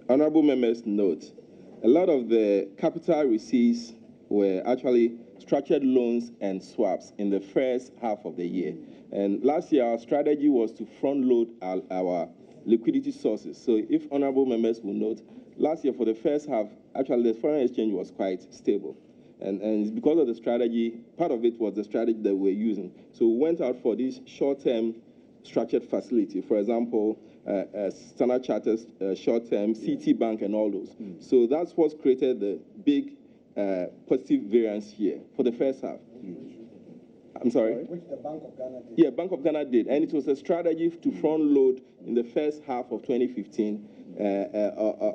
honorable members note, a lot of the capital receipts were actually structured loans and swaps in the first half of the year. And last year, our strategy was to front load our liquidity sources. So if honorable members will note, last year for the first half, actually the foreign exchange was quite stable. And because of the strategy, part of it was the strategy that we're using. So we went out for this short-term structured facility. For example, Standard Chartered short-term, CT Bank, and all those. So that's what's created the big positive variance here for the first half. I'm sorry? Which the Bank of Ghana did. Yeah, Bank of Ghana did. And it was a strategy to front load in the first half of 2015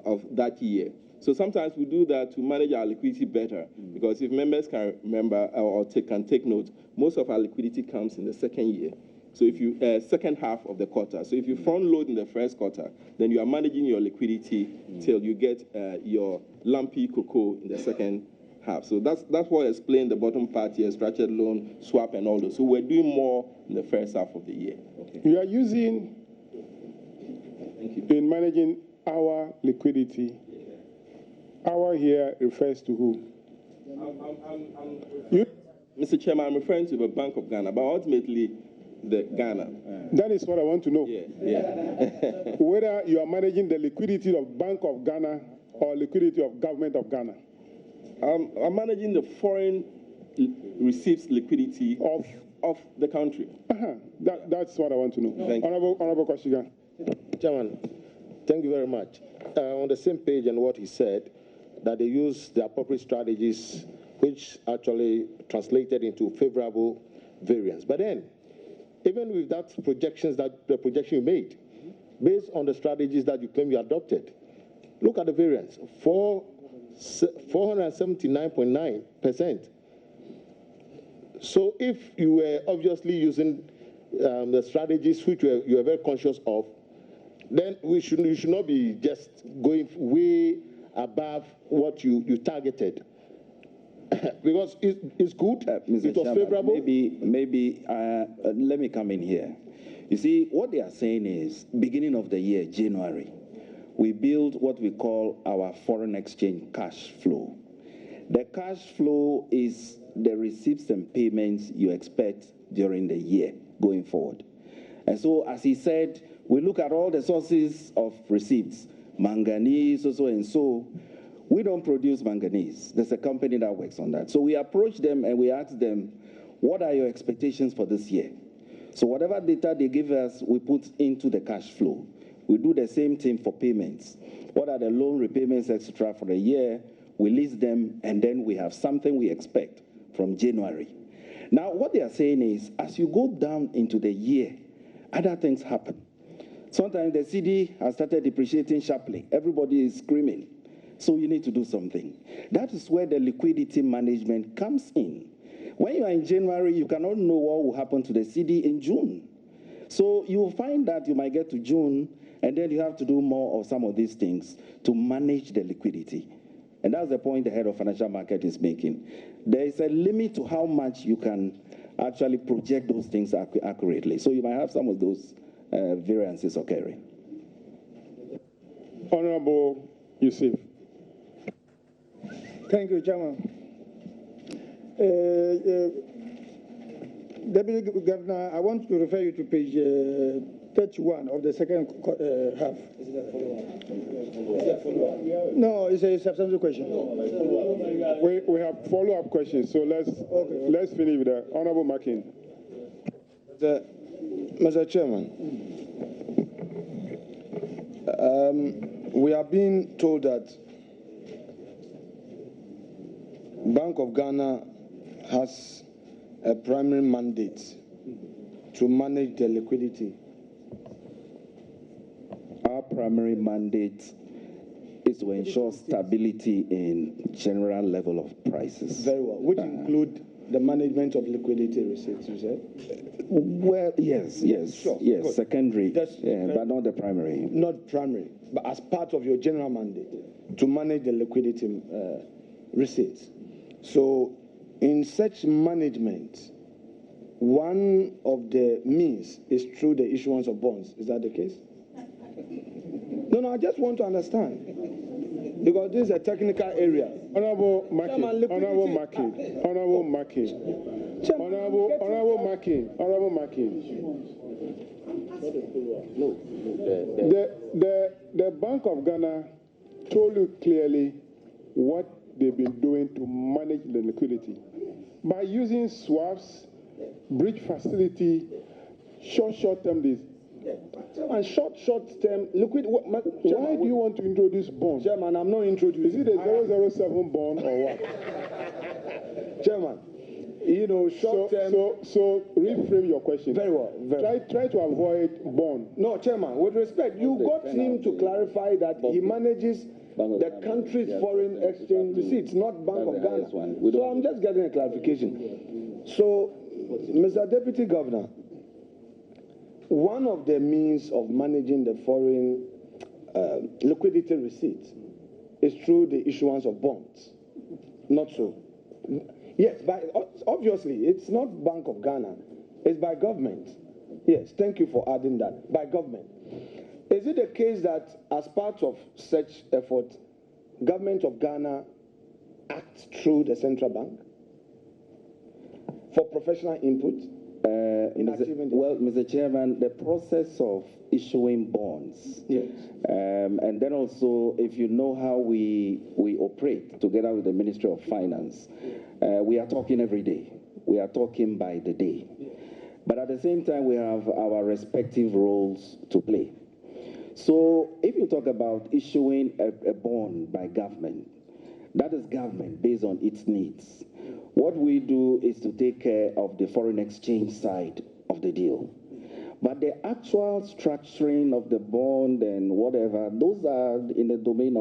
of that year. So sometimes we do that to manage our liquidity better, because if members can remember or can take note, most of our liquidity comes in the second year. So if you, second half of the quarter. So if you front load in the first quarter, then you are managing your liquidity till you get your lumpy cocoa in the second half. So that's what explains the bottom part here, structured loan, swap, and all those. So we're doing more in the first half of the year. Okay. You are using, in managing our liquidity, our here refers to who? Mr. Chairman, I'm referring to the Bank of Ghana, but ultimately the Ghana. That is what I want to know. Yeah. Whether you are managing the liquidity of Bank of Ghana or liquidity of Government of Ghana. I'm managing the foreign receives liquidity of the country. That's what I want to know. Honorable Koshigan. Chairman, thank you very much. On the same page and what he said, that they use the appropriate strategies which actually translated into favorable variance. But then, even with that the projection you made, based on the strategies that you claim you adopted, look at the variance, 479.9%. So if you were obviously using the strategies which you were very conscious of, then you should not be just going way above what you targeted. Because it's good, Mr. it was Chairman, favorable. Maybe let me come in here. You see, what they are saying is, beginning of the year, January, we build what we call our foreign exchange cash flow. The cash flow is the receipts and payments you expect during the year going forward. And so, as he said, we look at all the sources of receipts, manganese, so and so. We don't produce manganese. There's a company that works on that. So we approach them and we ask them, what are your expectations for this year? So whatever data they give us, we put into the cash flow. We do the same thing for payments. What are the loan repayments, etc. for the year? We list them, and then we have something we expect from January. Now, what they are saying is, as you go down into the year, other things happen. Sometimes the CD has started depreciating sharply. Everybody is screaming. So you need to do something. That is where the liquidity management comes in. When you are in January, you cannot know what will happen to the CD in June. So you will find that you might get to June, and then you have to do more of some of these things to manage the liquidity. And that's the point the head of financial market is making. There is a limit to how much you can actually project those things accurately. So you might have some of those variances occurring. Honorable Yusuf. Thank you, Chairman. Deputy Governor, I want to refer you to page 31 of the second half. Is it a follow-up? No, it's a substantive question. We have follow-up questions, so let's finish with the Honorable Makin. Mr. Chairman, we are being told that Bank of Ghana has a primary mandate to manage the liquidity. Our primary mandate is to ensure stability in general level of prices. Very well. Which include the management of liquidity receipts, you said? Well, yes, sure. Yes, Good. secondary, but not the primary. Not primary, but as part of your general mandate to manage the liquidity receipts. So, in such management, one of the means is through the issuance of bonds. Is that the case? No, I just want to understand. because this is a technical area. Honorable Mackey, Chairman, liquidity- Honorable Mackey, Honorable Mackey, Honorable Mackey, Honorable Mackey. No. The Bank of Ghana told you clearly what they've been doing to manage the liquidity by using swaps, bridge facility, short-term this. And short-term liquid. Why do you want to introduce bonds? Chairman, I'm not introducing. Is it a 007 bond or what? Chairman, you know, short-term. So reframe your question. Very well. Try to avoid bond. No, Chairman, with respect, you got him to clarify that he manages the country's foreign exchange receipts, not Bank of Ghana. So I'm just getting a clarification. So, Mr. Deputy Governor, one of the means of managing the foreign liquidity receipts is through the issuance of bonds. Not so. Yes, but obviously it's not Bank of Ghana, it's by government. Yes, thank you for adding that. By government. Is it the case that as part of such effort, government of Ghana acts through the central bank for professional input? Well, Mr. Chairman, the process of issuing bonds, Yes. and then also, if you know how we operate together with the Ministry of Finance, we are talking every day. We are talking by the day. But at the same time, we have our respective roles to play. So if you talk about issuing a bond by government, that is government based on its needs. What we do is to take care of the foreign exchange side of the deal. But the actual structuring of the bond and whatever, those are in the domain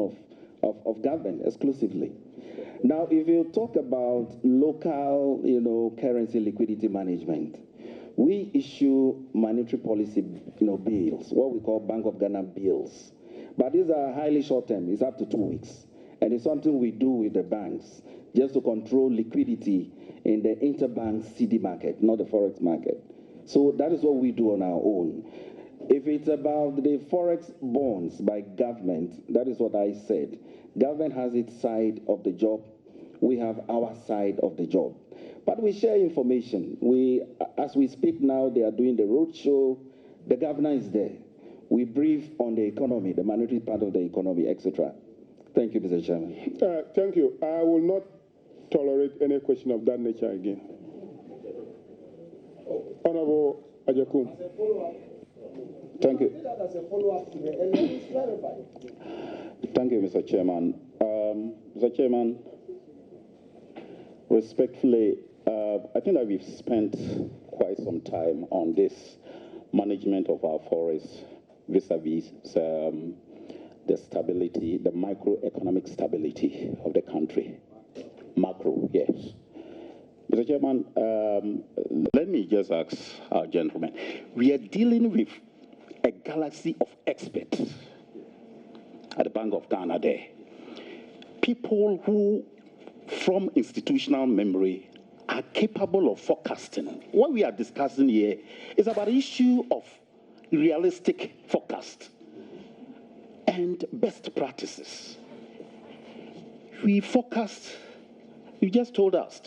of government exclusively. Now, if you talk about local, currency liquidity management, we issue monetary policy, bills, what we call Bank of Ghana bills. But these are highly short-term. It's up to 2 weeks. And it's something we do with the banks just to control liquidity in the interbank CD market, not the forex market. So that is what we do on our own. If it's about the forex bonds by government, that is what I said. Government has its side of the job. We have our side of the job. But we share information. As we speak now, they are doing the roadshow. The governor is there. We brief on the economy, the monetary part of the economy, etc. Thank you, Mr. Chairman. Thank you. I will not tolerate any question of that nature again. Honorable Ajakum. Thank you. Thank you, Mr. Chairman. Mr. Chairman, respectfully, I think that we've spent quite some time on this management of our forests vis-a-vis the stability, the microeconomic stability of the country. Macro, yes. Mr. Chairman, let me just ask our gentlemen. We are dealing with a galaxy of experts at the Bank of Ghana there. People who, from institutional memory, are capable of forecasting. What we are discussing here is about the issue of realistic forecast and best practices. We forecast, you just told us,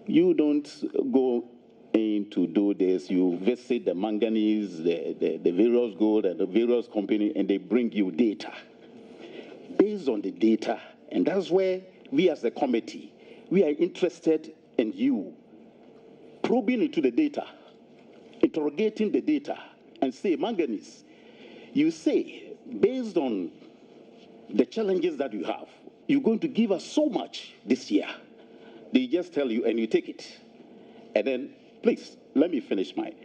you don't go in to do this, you visit the manganese, the various gold and the various company, and they bring you data. Based on the data, and that's where we as a committee, we are interested in you probing into the data, interrogating the data, and say, manganese, you say, based on the challenges that you have, you're going to give us so much this year. They just tell you and you take it. And then, please, let me finish mine.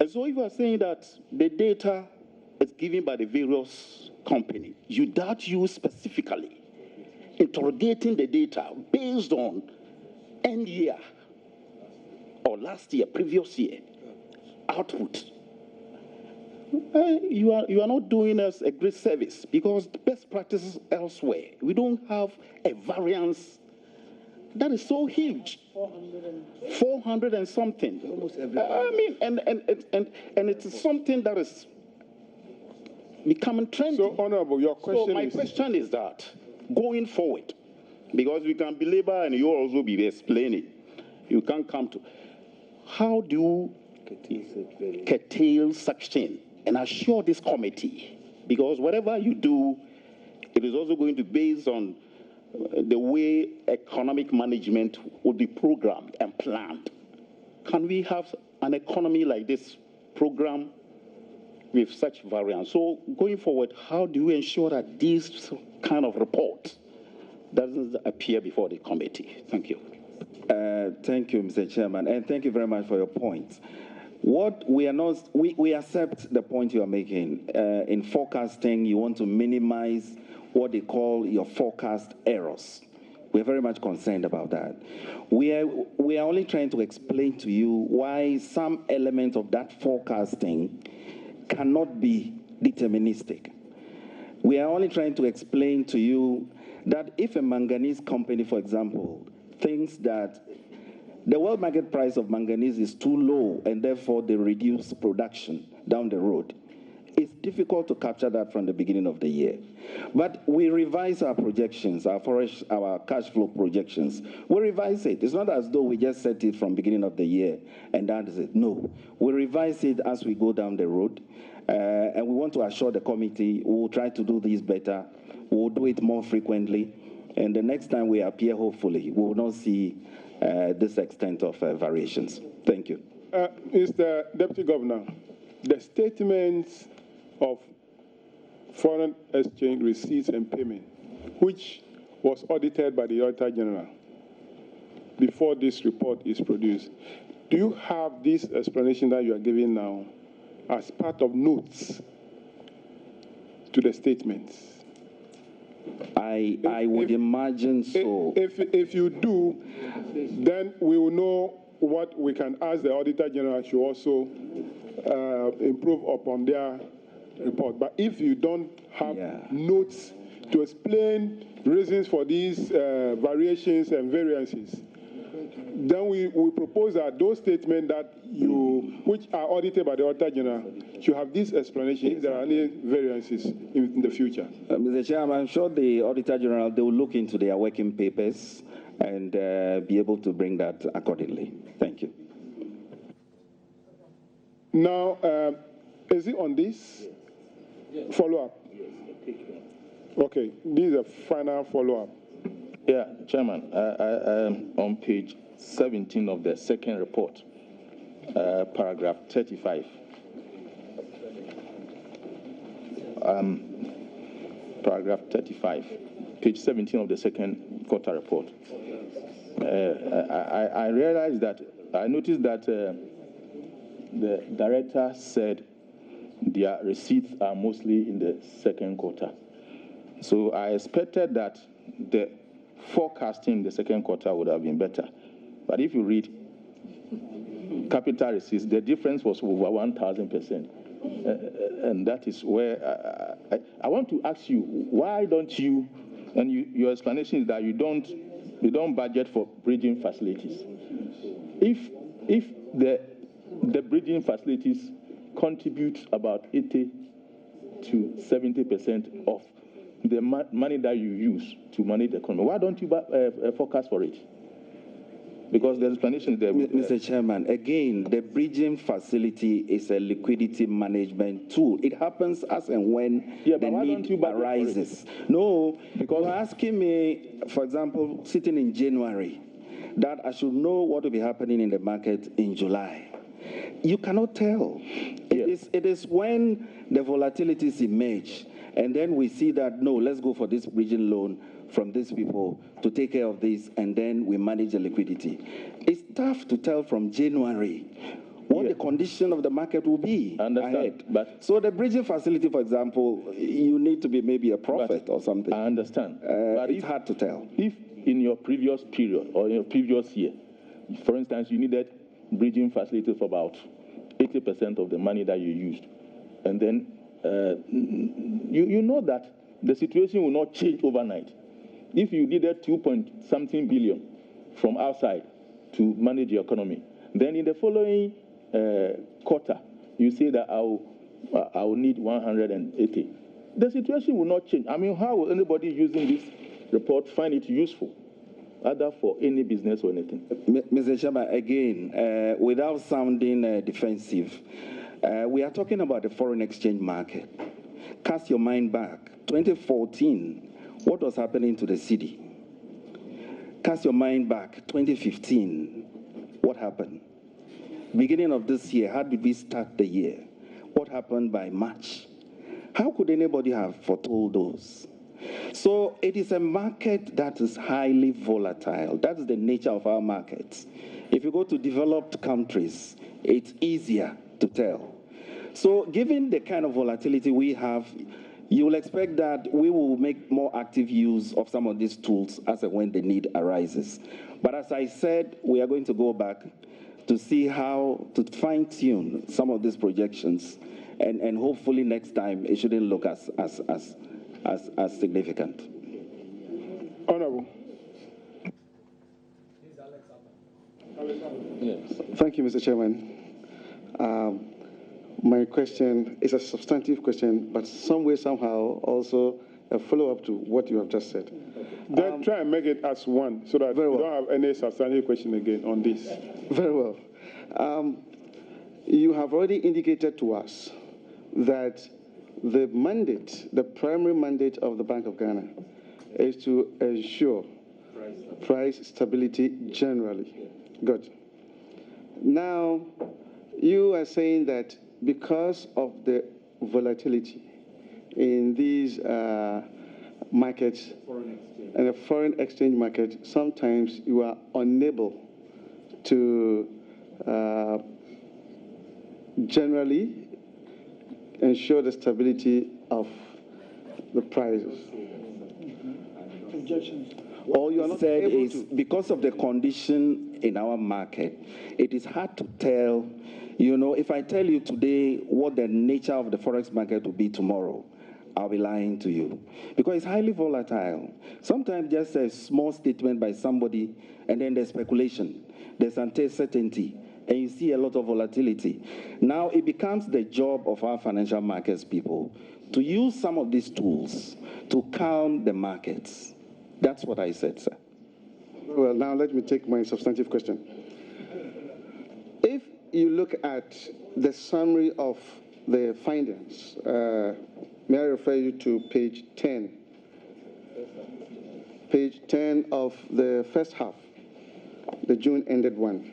And so if you are saying that the data is given by the various companies, you doubt you specifically interrogating the data based on end year or last year, previous year, output. You are not doing us a great service because the best practices elsewhere, we don't have a variance that is so huge. 400 and something. Almost every and it's something that is becoming trendy. So, Honorable, your question so my question is that going forward, because we can belabor and you also be explaining, you can't come to, how do you curtail such thing and assure this committee? Because whatever you do, it is also going to be based on the way economic management would be programmed and planned. Can we have an economy like this program with such variance? So going forward, how do you ensure that this kind of report doesn't appear before the committee? Thank you. Thank you, Mr. Chairman, and thank you very much for your point. What we are not, we accept the point you are making. In forecasting, you want to minimize what they call your forecast errors. We're very much concerned about that. We are only trying to explain to you why some element of that forecasting cannot be deterministic. We are only trying to explain to you that if a manganese company, for example, thinks that the world market price of manganese is too low and therefore they reduce production down the road, it's difficult to capture that from the beginning of the year. But we revise our projections, our cash flow projections. We revise it. It's not as though we just set it from beginning of the year and that is it. No, we revise it as we go down the road. And we want to assure the committee we will try to do this better. We will do it more frequently. And the next time we appear, hopefully, we will not see this extent of variations. Thank you. Mr. Deputy Governor, the statements of foreign exchange receipts and payment, which was audited by the Auditor General before this report is produced, do you have this explanation that you are giving now as part of notes to the statements? I would imagine so. If you do, then we will know what we can ask the Auditor General to also improve upon their report. But if you don't have notes to explain reasons for these variations and variances, then we propose that those statements that which are audited by the Auditor General should have this explanation if there are any variances in the future. Mr. Chairman, I'm sure the Auditor General, they will look into their working papers and be able to bring that accordingly. Thank you. Now, is it on this? Follow-up? Okay, this is a final follow-up. Yeah, Chairman, on page 17 of the second report, paragraph 35. Paragraph 35, page 17 of the second quarter report. I realized that, I noticed that the director said their receipts are mostly in the second quarter. So I expected that the forecasting in the second quarter would have been better. But if you read capital receipts, the difference was over 1,000%. And that is where I want to ask you, why don't you, and your explanation is that you don't budget for bridging facilities. If the bridging facilities contribute about 80 to 70% of the money that you use to manage the economy, why don't you forecast for it? Because the explanation is there. Mr. Chairman, again, the bridging facility is a liquidity management tool. It happens as and when the need arises. No, because you're asking me, for example, sitting in January, that I should know what will be happening in the market in July. You cannot tell. It is when the volatilities emerge, and then we see that, no, let's go for this bridging loan from these people to take care of this, and then we manage the liquidity. It's tough to tell from January what the condition of the market will be ahead. But so the bridging facility, for example, you need to be maybe a prophet or something. I understand. But it's hard to tell. If in your previous period or in your previous year, for instance, you needed bridging facilities for about 80% of the money that you used, and then you know that the situation will not change overnight. If you needed 2-point-something billion from outside to manage your economy, then in the following quarter, you say that I will need 180. The situation will not change. I mean, how will anybody using this report find it useful, either for any business or anything. Mr. Chairman, again, without sounding defensive, we are talking about the foreign exchange market. Cast your mind back. 2014, what was happening to the cedi? Cast your mind back. 2015, what happened? Beginning of this year, how did we start the year? What happened by March? How could anybody have foretold those? So it is a market that is highly volatile. That's the nature of our markets. If you go to developed countries, it's easier to tell. So given the kind of volatility we have, you will expect that we will make more active use of some of these tools as and when the need arises. But as I said, we are going to go back to see how to fine-tune some of these projections, and hopefully next time it shouldn't look as significant. Honorable. Yes. Thank you, Mr. Chairman. My question is a substantive question, but some way, somehow, also a follow-up to what you have just said. Then try and make it as one, so that we don't have any substantive question again on this. Very well. You have already indicated to us that the mandate, the primary mandate of the Bank of Ghana is to ensure price stability generally. Good. Now, you are saying that because of the volatility in these markets and the foreign exchange market, sometimes you are unable to generally ensure the stability of the prices. All you are not said able is to. Because of the condition in our market, it is hard to tell. You know, if I tell you today what the nature of the forex market will be tomorrow, I'll be lying to you. Because it's highly volatile. Sometimes just a small statement by somebody, and then there's speculation. There's uncertainty, and you see a lot of volatility. Now it becomes the job of our financial markets people to use some of these tools to calm the markets. That's what I said, sir. Well, now let me take my substantive question. If you look at the summary of the findings, may I refer you to page 10? Page 10 of the first half, the June-ended one.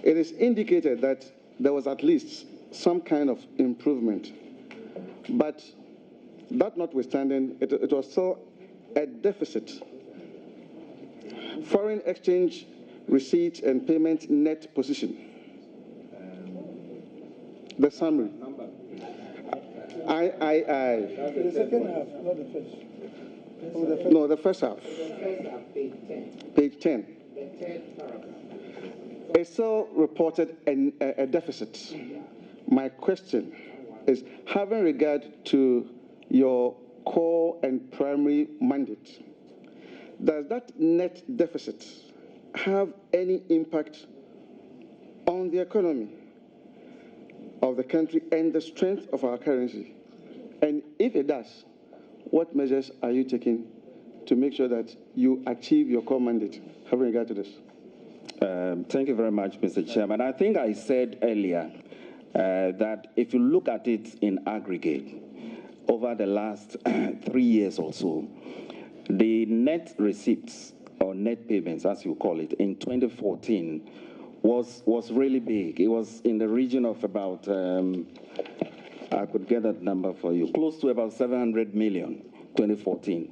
It is indicated that there was at least some kind of improvement, but that notwithstanding, it was still a deficit. Foreign exchange receipts and payment net position. The summary. The second half, not the first. No, the first half. Page 10. It still reported a deficit. My question is, having regard to your core and primary mandate, does that net deficit have any impact on the economy of the country and the strength of our currency? And if it does, what measures are you taking to make sure that you achieve your core mandate, having regard to this? Thank you very much, Mr. Chairman. I think I said earlier that if you look at it in aggregate, over the last 3 years or so, the net receipts or net payments, as you call it, in 2014 was really big. It was in the region of about, I could get that number for you, close to about 700 million, 2014.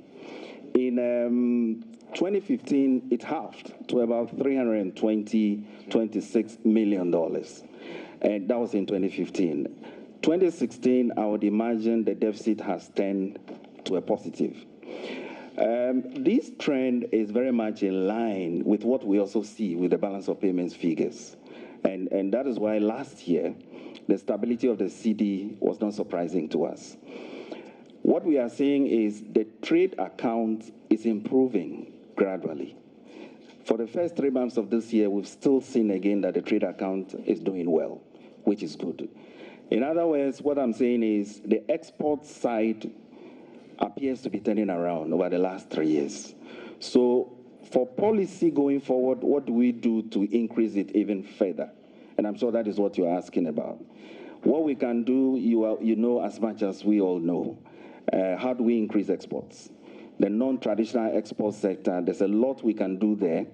In 2015, it halved to about $326 million. And that was in 2015. 2016, I would imagine the deficit has turned to a positive. This trend is very much in line with what we also see with the balance of payments figures. And that is why last year, the stability of the cedi was not surprising to us. What we are seeing is the trade account is improving gradually. For the first 3 months of this year, we've still seen again that the trade account is doing well, which is good. In other words, what I'm saying is the export side appears to be turning around over the last 3 years. So for policy going forward, what do we do to increase it even further? And I'm sure that is what you're asking about. What we can do, you know as much as we all know. How do we increase exports? The non-traditional export sector, there's a lot we can do there.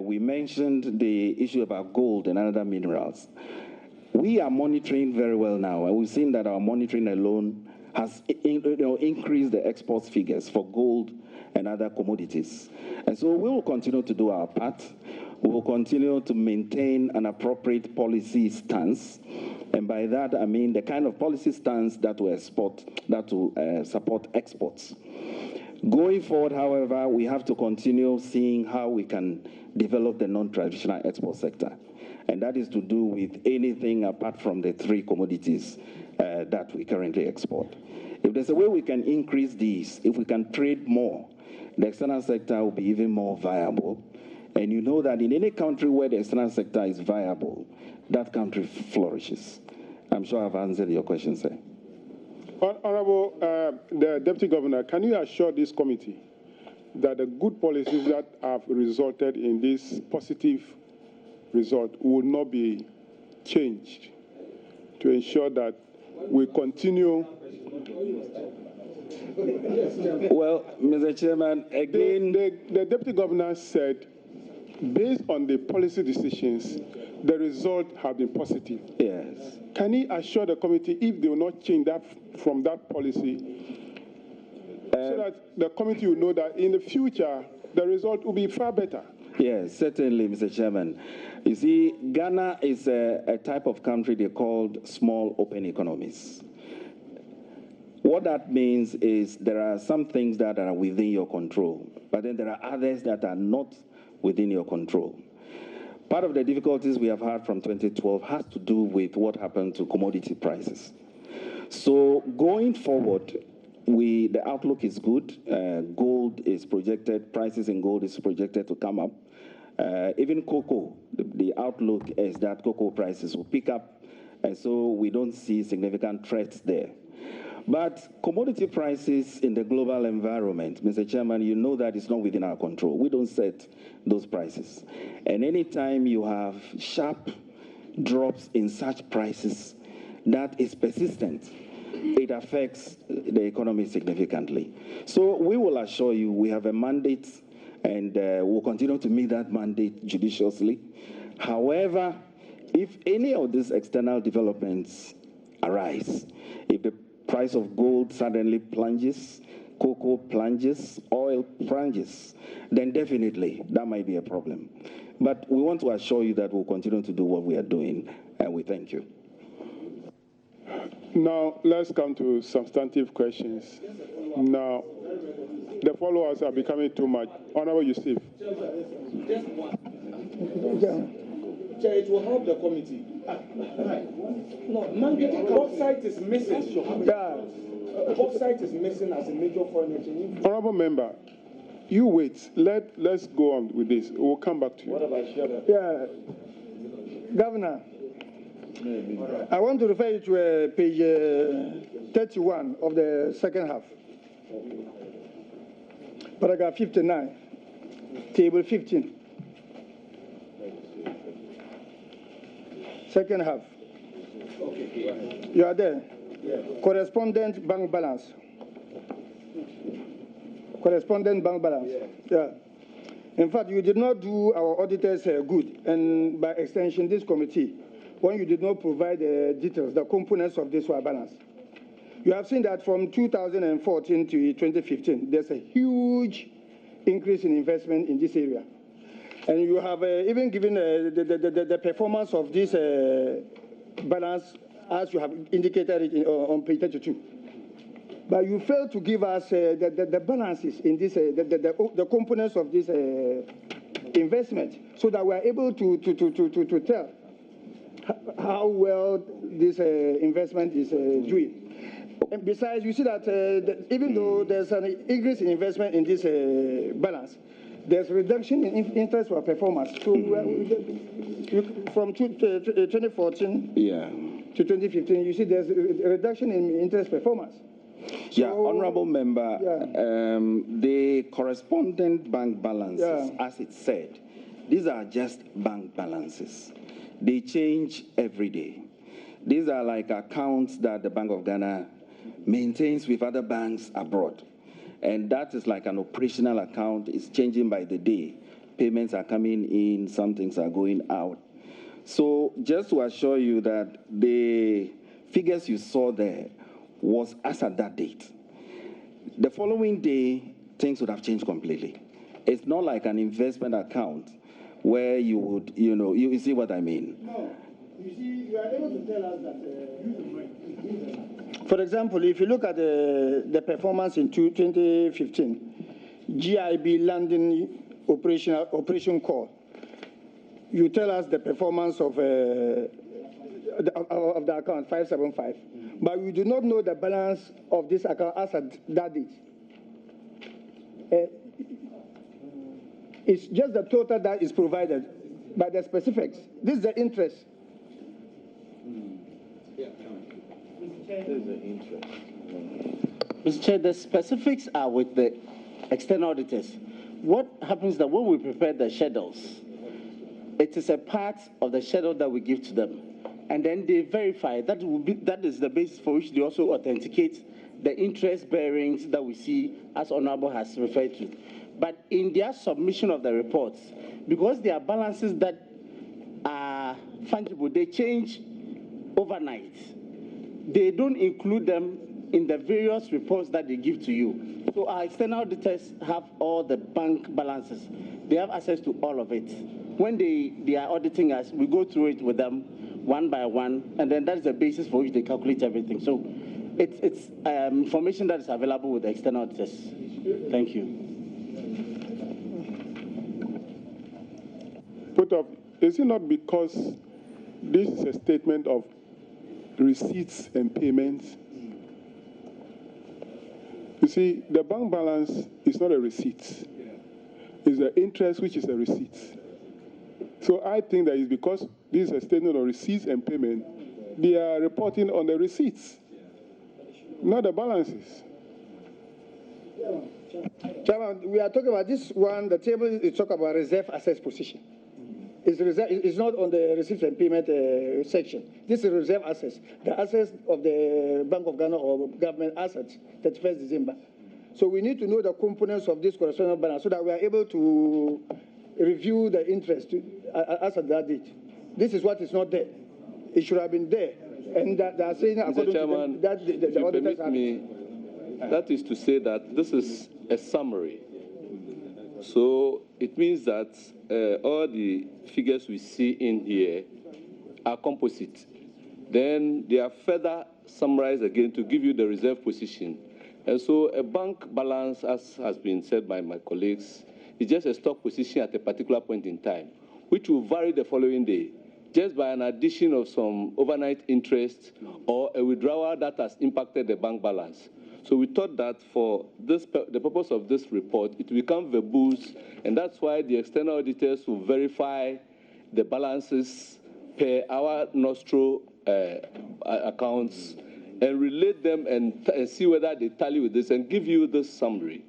We mentioned the issue about gold and other minerals. We are monitoring very well now, and we've seen that our monitoring alone has increased the export figures for gold and other commodities. And so we will continue to do our part. We will continue to maintain an appropriate policy stance. And by that, I mean the kind of policy stance that will support exports. Going forward, however, we have to continue seeing how we can develop the non-traditional export sector. And that is to do with anything apart from the 3 commodities that we currently export. If there's a way we can increase these, if we can trade more, the external sector will be even more viable. And you know that in any country where the external sector is viable, that country flourishes. I'm sure I've answered your question, sir. Honorable the Deputy Governor, can you assure this committee that the good policies that have resulted in this positive result will not be changed to ensure that we continue? Well, Mr. Chairman, again... The Deputy Governor said, based on the policy decisions, the result have been positive. Yes. Can he assure the committee if they will not change that from that policy, so that the committee will know that in the future, the result will be far better? Yes, certainly, Mr. Chairman. You see, Ghana is a type of country they called small open economies. What that means is there are some things that are within your control, but then there are others that are not within your control. Part of the difficulties we have had from 2012 has to do with what happened to commodity prices. So going forward, the outlook is good. Gold is projected, prices in gold is projected to come up. Even cocoa, the outlook is that cocoa prices will pick up, and so we don't see significant threats there. But commodity prices in the global environment, Mr. Chairman, you know that it's not within our control. We don't set those prices. And anytime you have sharp drops in such prices that is persistent, it affects the economy significantly. So we will assure you we have a mandate, and we'll continue to meet that mandate judiciously. However, if any of these external developments arise, if the price of gold suddenly plunges, cocoa plunges, oil plunges, then definitely that might be a problem. But we want to assure you that we'll continue to do what we are doing, and we thank you. Now, let's come to substantive questions. Now, the followers are becoming too much. Honorable Yusuf. Chair, it will help the committee. No, Bauxite is missing. Bauxite is missing as a major foreign exchange. Honorable member, you wait. Let's go on with this. We'll come back to you. What about Shaba? Yeah, Governor, I want to refer you to page 31 of the second half, paragraph 59, table 15. Second half. You are there. Correspondent bank balance. Correspondent bank balance. Yeah. In fact, you did not do our auditors good, and by extension, this committee, when you did not provide the details, the components of this balance. You have seen that from 2014 to 2015, there's a huge increase in investment in this area. And you have even given the performance of this balance as you have indicated it on page 32. But you failed to give us the balances in this, the components of this investment, so that we are able to tell how well this investment is doing. And besides, you see that even though there's an increase in investment in this balance, there's a reduction in interest for performance. So from 2014 to 2015, you see there's a reduction in interest performance. Yeah, honorable member, the correspondent bank balances, as it said, these are just bank balances. They change every day. These are like accounts that the Bank of Ghana maintains with other banks abroad. And that is like an operational account. It's changing by the day. Payments are coming in, some things are going out. So just to assure you that the figures you saw there was as at that date. The following day, things would have changed completely. It's not like an investment account where you would, you see what I mean? No. You see, you are able to tell us that, for example, if you look at the performance in 2015, GIB London Operation Core, you tell us the performance of the account, 575. But we do not know the balance of this account as at that date. It's just the total that is provided by the specifics. This is the interest. Mr. Chair, the specifics are with the external auditors. What happens that when we prepare the schedules, it is a part of the schedule that we give to them. And then they verify. That is the basis for which they also authenticate the interest bearings that we see, as Honorable has referred to. But in their submission of the reports, because there are balances that are fungible, they change overnight. They don't include them in the various reports that they give to you. So our external auditors have all the bank balances. They have access to all of it. When they are auditing us, we go through it with them one by one, and then that's the basis for which they calculate everything. So it's information that is available with the external auditors. Thank you. Is it not because this is a statement of receipts and payments? You see, the bank balance is not a receipt. It's the interest which is a receipt. So I think that it's because this is a statement of receipts and payment, they are reporting on the receipts, not the balances. Chairman, we are talking about this one, the table is talking about reserve assets position. It's not on the receipts and payment section. This is reserve assets, the assets of the Bank of Ghana or government assets, 31st December. So we need to know the components of this corresponding balance so that we are able to review the interest as at that date. This is what is not there. It should have been there. And they are saying, according Chairman, to them, that the auditors have me, that is to say that this is a summary. So it means that all the figures we see in here are composite. Then they are further summarized again to give you the reserve position. And so a bank balance, as has been said by my colleagues, is just a stock position at a particular point in time, which will vary the following day, just by an addition of some overnight interest or a withdrawal that has impacted the bank balance. So we thought that for this, the purpose of this report, it will become verbose, and that's why the external auditors will verify the balances per our nostro accounts and relate them and see whether they tally with this and give you this summary.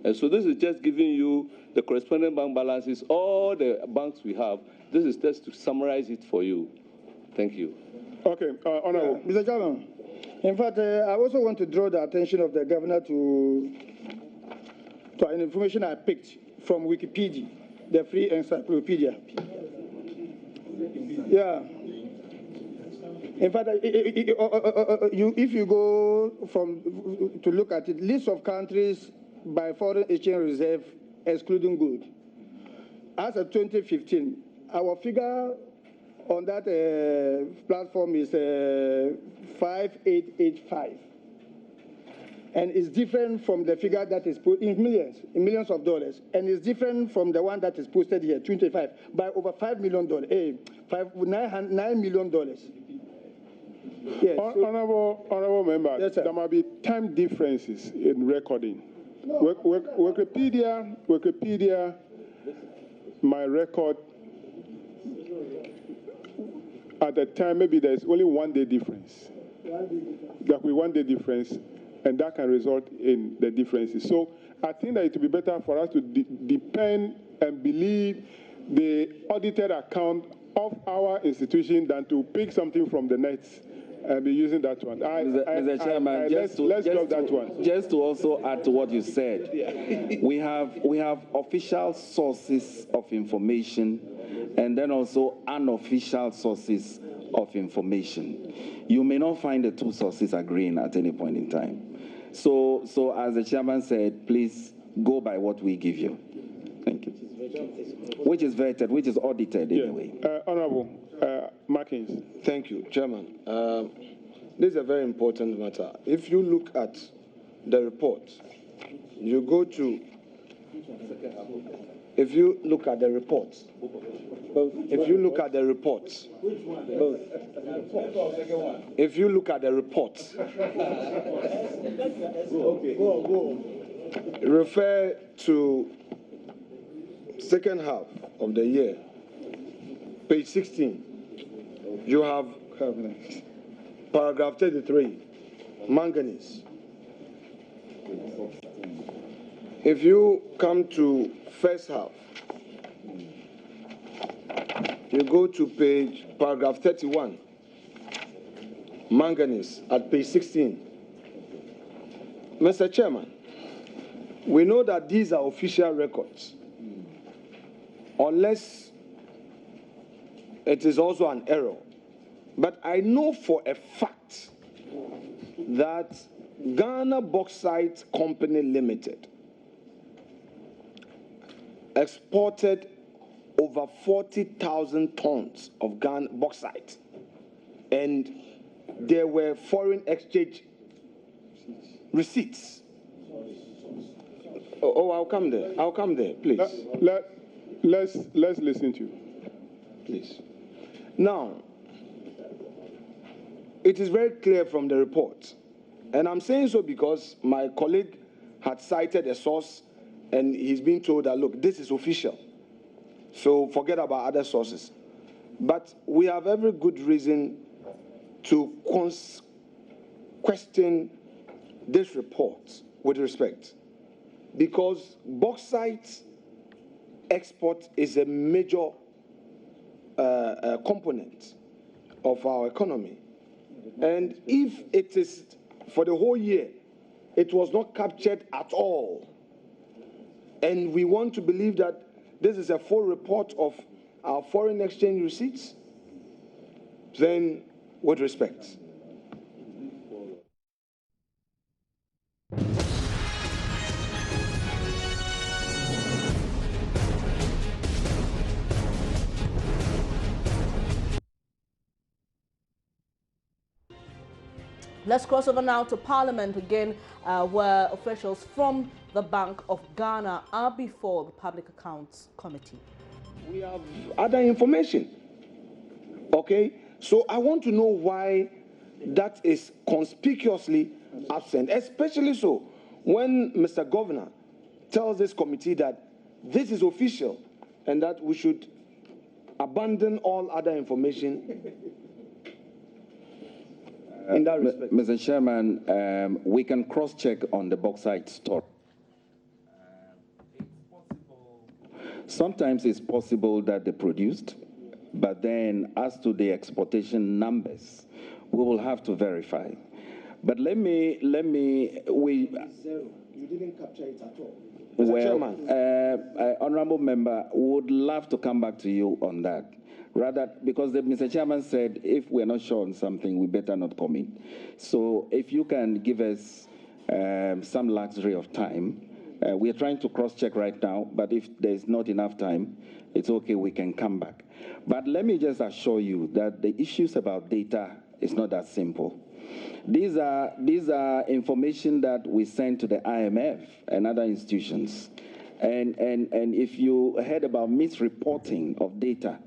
And so this is just giving you the corresponding bank balances, all the banks we have. This is just to summarize it for you. Thank you. Okay, Honorable. Mr. Chairman, in fact, I also want to draw the attention of the governor to an information I picked from Wikipedia, the free encyclopedia. Yeah. In fact, if you go to look at it, list of countries by foreign exchange reserve, excluding gold. As of 2015, our figure on that platform is 5885. And it's different from the figure that is put in millions of dollars. And it's different from the one that is posted here, 25, by over $5 million, $9 million. Yes, Honorable member, yes, there might be time differences in recording. No. Wikipedia, my record at the time, maybe there's only 1 day difference. There will be 1 day difference. and that can result in the differences. So I think that it would be better for us to depend and believe the audited account of our institution than to pick something from the net and be using that one. Mr. Chairman, let's drop that one. Just to also add to what you said, we have official sources of information and then also unofficial sources of information. You may not find the two sources agreeing at any point in time. So as the chairman said, please go by what we give you. Thank you. Which is vetted, which is audited anyway. Honorable Markins. Thank you, Chairman. This is a very important matter. If you look at the report, you go to, if you look at the report, if you look at the report, if you look at the report, refer to second half of the year, page 16, you have paragraph 33, manganese. If you come to first half, you go to paragraph 31, manganese at page 16. Mr. Chairman, we know that these are official records, unless it is also an error. But I know for a fact that Ghana Bauxite Company Limited exported over 40,000 tons of Ghana bauxite, and there were foreign exchange receipts. Oh, I'll come there. I'll come there, please. Let's listen to you. Please. Now, it is very clear from the report, and I'm saying so because my colleague had cited a source, and he's been told that, look, this is official, so forget about other sources. But we have every good reason to question this report with respect, because bauxite export is a major component of our economy. And if it is for the whole year, it was not captured at all, and we want to believe that this is a full report of our foreign exchange receipts, then with respect. Let's cross over now to Parliament again, where officials from the Bank of Ghana are before the Public Accounts Committee. We have other information. Okay, so I want to know why that is conspicuously absent, especially so when Mr. Governor tells this committee that this is official and that we should abandon all other information. In that respect. Mr. Chairman, we can cross-check on the bauxite story. Sometimes it's possible that they produced, but then as to the exportation numbers, we will have to verify. But we... Zero. You didn't capture it at all. Well, Honorable Member, would love to come back to you on that. Rather, because Mr. Chairman said if we're not sure on something, we better not comment. So if you can give us some luxury of time, we are trying to cross-check right now, but if there's not enough time, it's okay, we can come back. But let me just assure you that the issues about data is not that simple. These are information that we send to the IMF and other institutions. And if you heard about misreporting of data,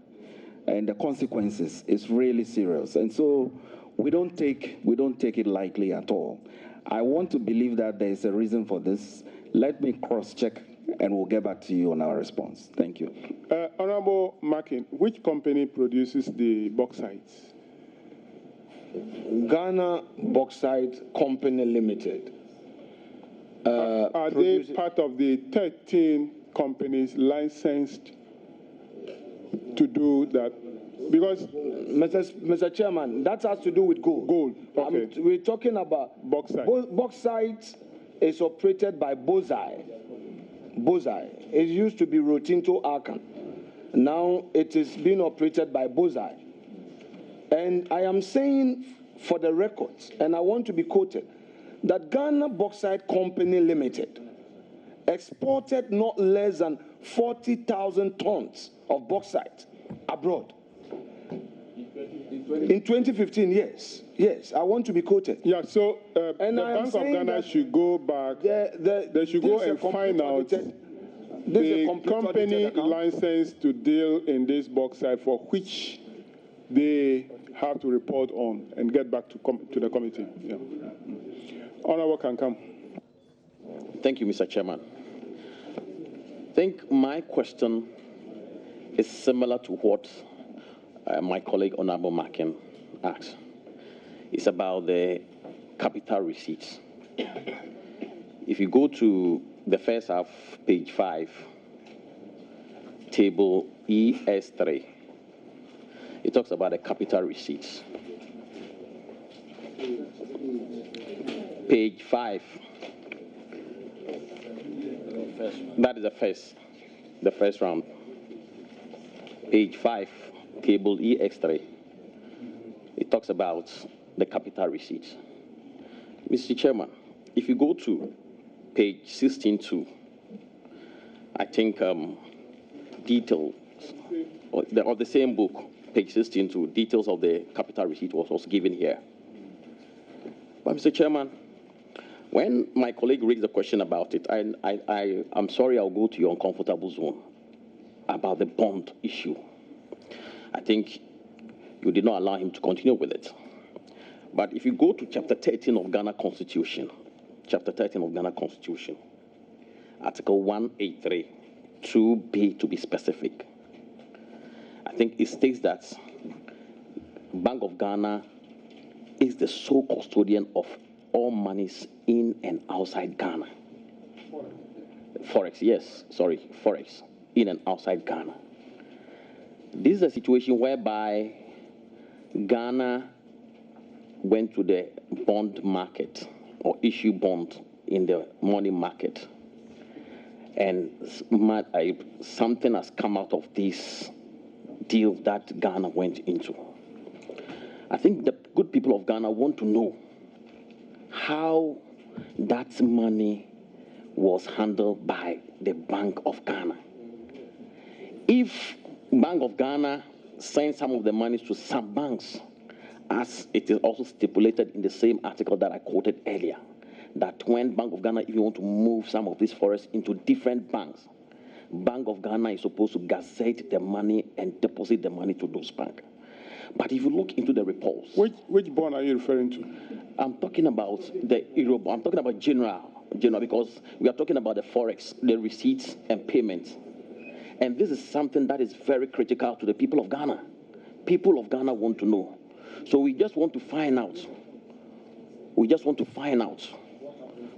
and the consequences is really serious. And so we don't take it lightly at all. I want to believe that there is a reason for this. Let me cross-check, and we'll get back to you on our response. Thank you. Honorable Markin, which company produces the bauxite? Ghana Bauxite Company Limited. Are they part of the 13 companies licensed to do that? Because Mr. Chairman, that has to do with gold. Gold, okay. We're talking about Bauxite. Bauxite is operated by Bauxite. It used to be Rotinto Arcan. Now it is being operated by Bauxite. And I am saying for the records, and I want to be quoted, that Ghana Bauxite Company Limited exported not less than 40,000 tons of bauxite abroad. In 2015, yes. Yes, I want to be quoted. Yeah, so and the Bank of Ghana should go back, they should go and find out the company licensed to deal in this bauxite for which they have to report on and get back to the committee. Yeah. Honorable Kankam. Thank you, Mr. Chairman. I think my question is similar to what my colleague Honorable Macken asked. It's about the capital receipts. If you go to the first half, page 5, table ES3, it talks about the capital receipts. Page 5. That is the first round. Page 5, table EX3. It talks about the capital receipts. Mr. Chairman, if you go to page 16.2, I think details of the same book, page 16.2, details of the capital receipt was also given here. But Mr. Chairman, when my colleague raised the question about it, I'm sorry, I'll go to your uncomfortable zone about the bond issue. I think you did not allow him to continue with it. But if you go to chapter 13 of Ghana Constitution, article 183, 2B to be specific, I think it states that Bank of Ghana is the sole custodian of all monies in and outside Ghana. Forex, yes, sorry, Forex, in and outside Ghana. This is a situation whereby Ghana went to the bond market or issue bond in the money market, and something has come out of this deal that Ghana went into. I think the good people of Ghana want to know how that money was handled by the Bank of Ghana. If Bank of Ghana sent some of the money to some banks, as it is also stipulated in the same article that I quoted earlier, that when Bank of Ghana, if you want to move some of these forests into different banks, Bank of Ghana is supposed to gazette the money and deposit the money to those banks. But if you look into the reports... Which bond are you referring to? I'm talking about the Eurobond. I'm talking about general, because we are talking about the Forex, the receipts and payments. And this is something that is very critical to the people of Ghana. People of Ghana want to know. So we just want to find out.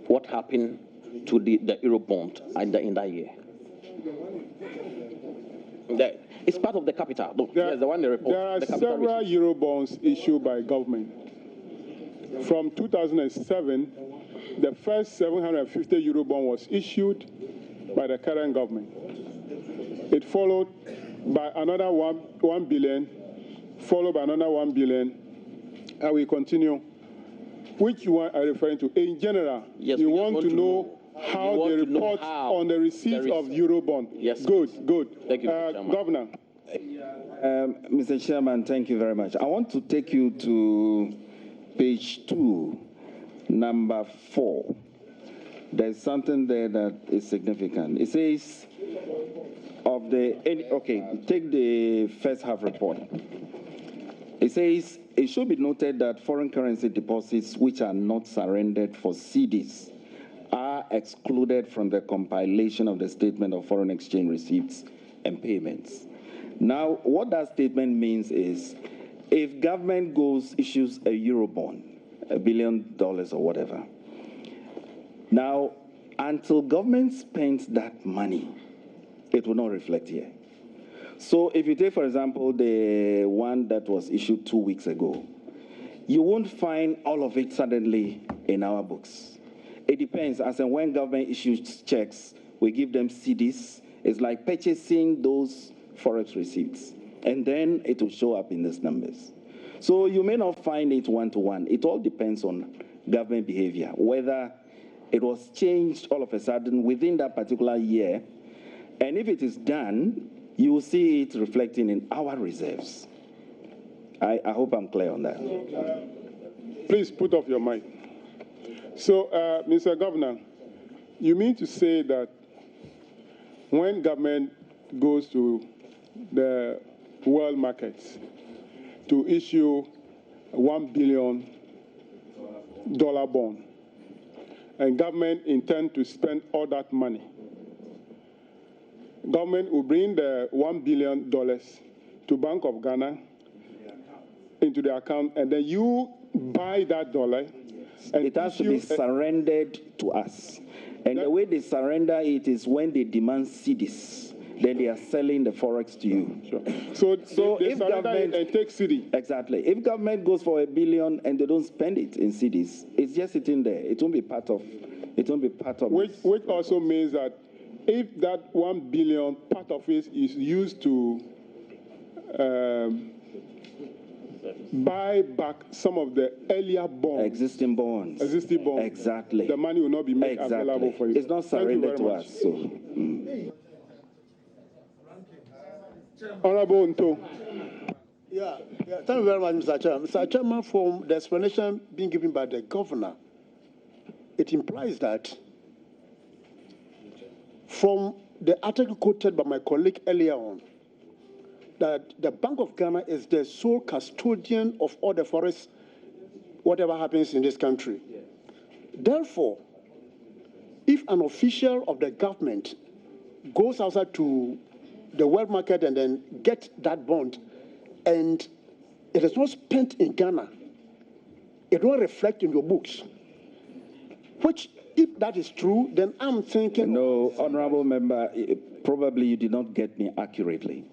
What happened to the Eurobond in that year. It's part of the capital. Look, there's the one in the report. There are several Eurobonds issued by government. From 2007, the first 750 Eurobond was issued by the current government. It followed by another 1 billion, followed by another 1 billion, and we continue. Which one are you referring to? In general, yes, you want to know how they report on the receipts of Eurobond. Yes. Good. Thank you, Governor. Mr. Chairman, thank you very much. I want to take you to page 2, number 4. There's something there that is significant. It says, take the first half report. It says, it should be noted that foreign currency deposits which are not surrendered for CDs are excluded from the compilation of the statement of foreign exchange receipts and payments. Now, what that statement means is, if government issues a Eurobond, $1 billion or whatever, now until government spends that money, it will not reflect here. So if you take, for example, the one that was issued 2 weeks ago, you won't find all of it suddenly in our books. It depends. As and when government issues checks, we give them CDs. It's like purchasing those forex receipts. And then it will show up in these numbers. So you may not find it one-to-one. It all depends on government behavior, whether it was changed all of a sudden within that particular year. And if it is done, you will see it reflecting in our reserves. I hope I'm clear on that. Please put off your mic. So, Mr. Governor, you mean to say that when government goes to the world markets to issue a $1 billion bond, and government intend to spend all that money, government will bring the $1 billion to Bank of Ghana into the account, and then you buy that dollar. And it has to be surrendered to us. And the way they surrender it is when they demand CDs. Then they are selling the forex to you. Sure. So they if surrender government and take CD. Exactly. If government goes for $1 billion and they don't spend it in CDs, it's just sitting there. It won't be part of. It won't be part of. Which also means that if that $1 billion, part of it is used to buy back some of the earlier bonds. Existing bonds. Existing bonds. Exactly. The money will not be made available for you. It's not surrendered to us. So. Honorable Nto. Yeah, thank you very much, Mr. Chairman. Mr. Chairman, from the explanation being given by the governor, it implies that from the article quoted by my colleague earlier on, that the Bank of Ghana is the sole custodian of all the forests, whatever happens in this country. Yeah. Therefore, if an official of the government goes outside to the world market and then get that bond, and it is not spent in Ghana, it won't reflect in your books. Which, if that is true, then I'm thinking... No, honorable member, probably you did not get me accurately.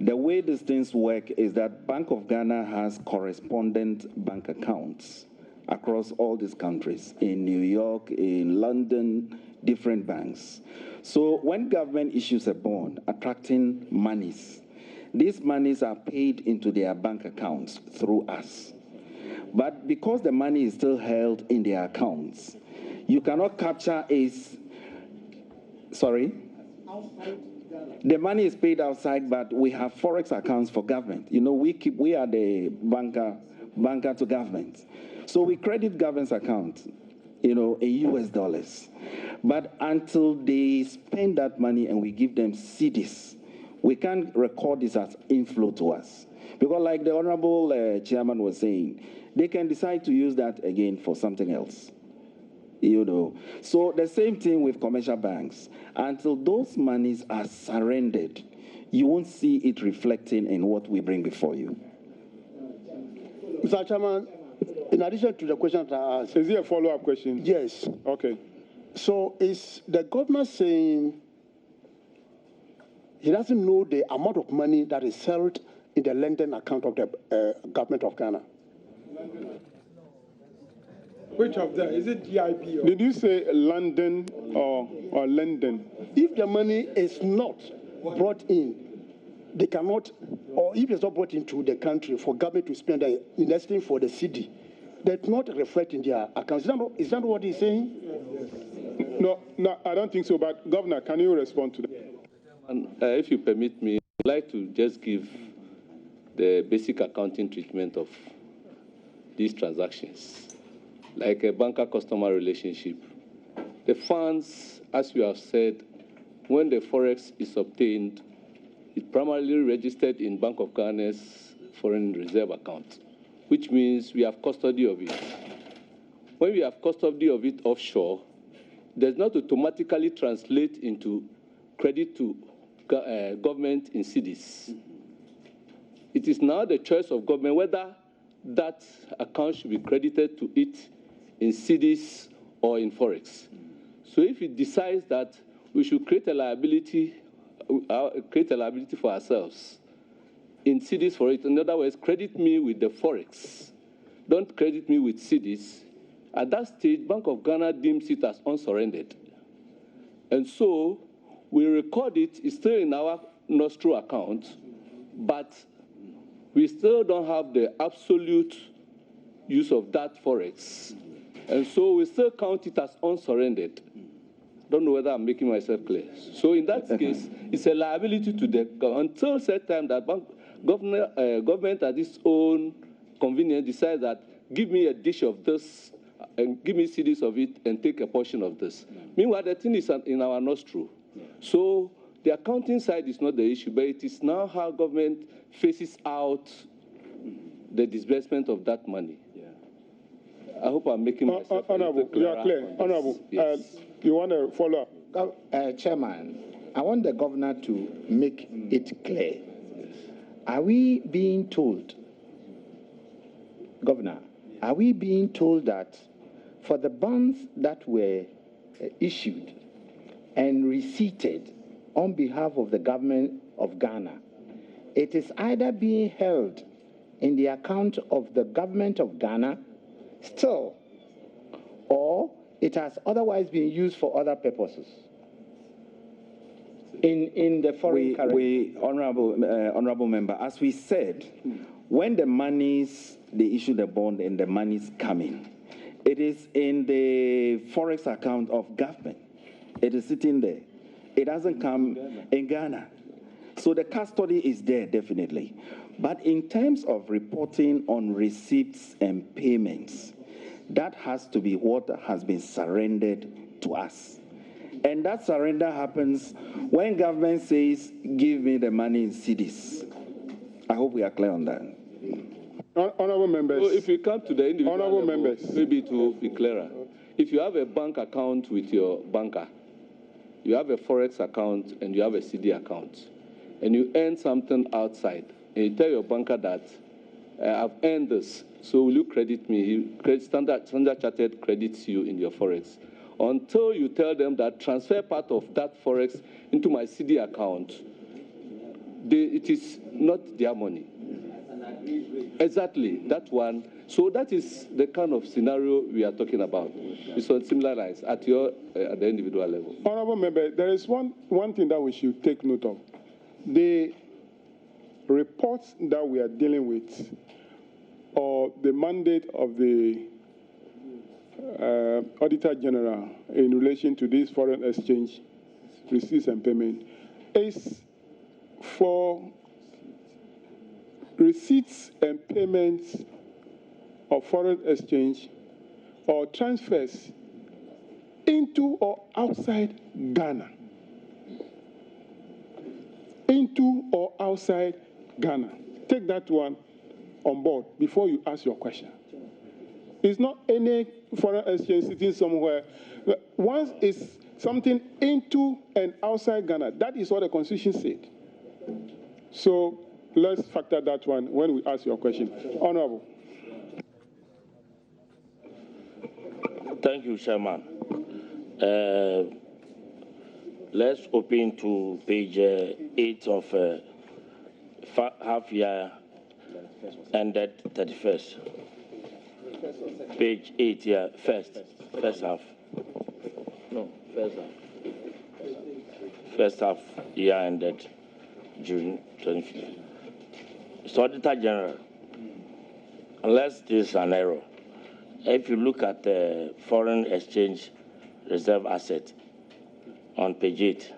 The way these things work is that Bank of Ghana has correspondent bank accounts across all these countries, in New York, in London, different banks. So when government issues a bond attracting monies, these monies are paid into their bank accounts through us. But because the money is still held in their accounts, you cannot capture the money is paid outside, but we have forex accounts for government. You know, we are the banker to government. So we credit government's account, you know, in US dollars. But until they spend that money and we give them CDs, we can't record this as inflow to us. Because like the Honorable Chairman was saying, they can decide to use that again for something else. You know, so the same thing with commercial banks. Until those monies are surrendered, you won't see it reflecting in what we bring before you. Mr. Chairman, in addition to the question that I asked... Is it a follow-up question? Yes. Okay. So is the governor saying he doesn't know the amount of money that is held in the London account of the government of Ghana? Which of them? Is it GIP? Or... Did you say London or London? If the money is not brought in, they cannot, or if it's not brought into the country for government to spend investing for the city, that's not reflect in their accounts. Is that what he's saying? No, I don't think so. But Governor, can you respond to that? If you permit me, I'd like to just give the basic accounting treatment of these transactions. Like a banker-customer relationship. The funds, as you have said, when the forex is obtained, it's primarily registered in Bank of Ghana's foreign reserve account, which means we have custody of it. When we have custody of it offshore, it does not automatically translate into credit to government in cedis. It is now the choice of government whether that account should be credited to it in cedis or in forex. So if it decides that we should create a liability for ourselves in cedis for it, in other words, credit me with the forex, don't credit me with cedis. At that stage, Bank of Ghana deems it as unsurrendered. And so we record it, it's still in our nostro account, but we still don't have the absolute use of that forex. And so we still count it as unsurrendered. Don't know whether I'm making myself clear. So in that case, it's a liability to the government until such time that government at its own convenience decides that give me a dish of this and give me cedis of it and take a portion of this. Meanwhile, the thing is in our nostril. So the accounting side is not the issue, but it is now how government faces out the disbursement of that money. I hope I'm making myself Honorable, you are clear. Honorable, yes. You want to follow up? Chairman, I want the governor to make it clear. Are we being told, Governor, are we being told that for the bonds that were issued and receipted on behalf of the government of Ghana, it is either being held in the account of the government of Ghana still, or it has otherwise been used for other purposes in the foreign currency? Honorable member, as we said, when the monies, they issue the bond and the monies come in, it is in the forex account of government. It is sitting there. It doesn't come in Ghana. So the custody is there, definitely. But in terms of reporting on receipts and payments, that has to be what has been surrendered to us. And that surrender happens when government says, give me the money in cedis. I hope we are clear on that. Honorable members. So if you come to the individual Honorable level, members. maybe it will be clearer. If you have a bank account with your banker, you have a forex account and you have a CD account, and you earn something outside, and you tell your banker that I've earned this, so will you credit me? Standard Chartered credits you in your forex. Until you tell them that transfer part of that forex into my CD account, it is not their money. Exactly, that one. So that is the kind of scenario we are talking about. It's on similar lines at the individual level. Honorable member, there is one thing that we should take note of. The reports that we are dealing with, or the mandate of the Auditor General in relation to this foreign exchange receipts and payment, is for receipts and payments of foreign exchange or transfers into or outside Ghana. Into or outside Ghana. Take that one on board before you ask your question. It's not any foreign exchange sitting somewhere. Once it's something into and outside Ghana, that is what the Constitution said. So let's factor that one when we ask your question. Honorable. Thank you, Chairman. Let's open to page 8 of half year ended 31st. Page 8, yeah, first half. No, first half. First half year ended June 25th. So Auditor General, unless this is an error, if you look at the foreign exchange reserve asset on page 8,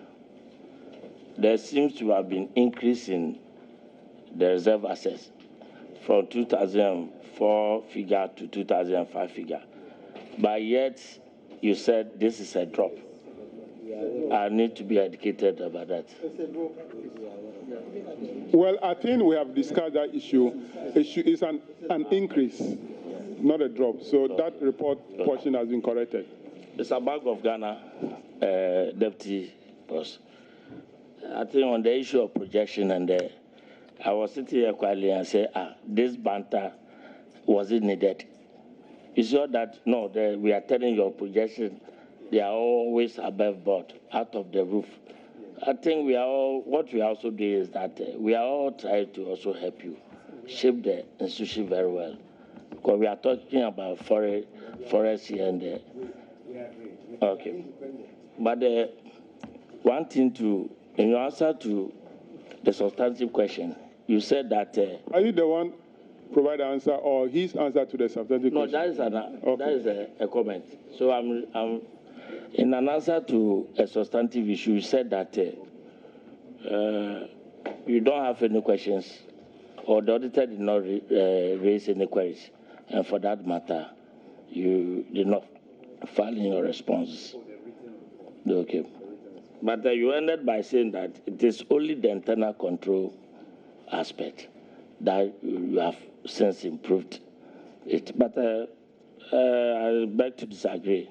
there seems to have been increase in the reserve assets from 2004 figure to 2005 figure. But yet, you said this is a drop. I need to be educated about that. Well, I think we have discussed that issue. Issue is an increase, not a drop. So that report portion has been corrected. It's a Bank of Ghana deputy boss. I think on the issue of projection, and I was sitting here quietly and say, this banter, was it needed? You saw that, no, we are telling your projection they are always above board, out of the roof. I think what we also do is that we are all trying to also help you shape the institution very well. Because we are talking about forest here and there. Okay. But one thing in your answer to the substantive question, you said that... Are you the one provide the answer or his answer to the substantive question? No, that is a comment. So I'm in an answer to a substantive issue, you said that you don't have any questions, or the auditor did not raise any queries, and for that matter, you did not file in your response. Okay. But you ended by saying that it is only the internal control aspect that you have since improved it. But I beg to disagree,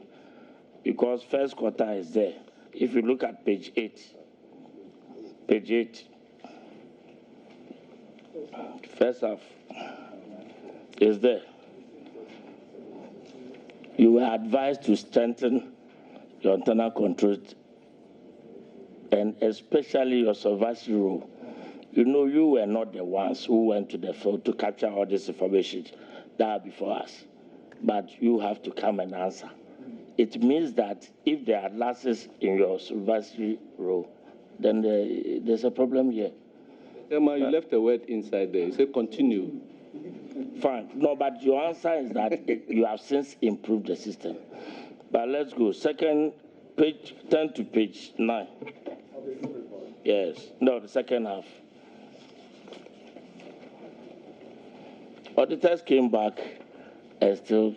because first quarter is there. If you look at page 8, first half is there. You were advised to strengthen your internal controls and especially your supervisory role. You know, you were not the ones who went to the field to capture all this information that are before us, but you have to come and answer. It means that if there are lapses in your supervisory role, then there's a problem here. Emma, you left a word inside there. You said continue. Fine. No, but your answer is that you have since improved the system. But let's go. Second page, turn to page 9. Yes. No, the second half. Auditors came back and still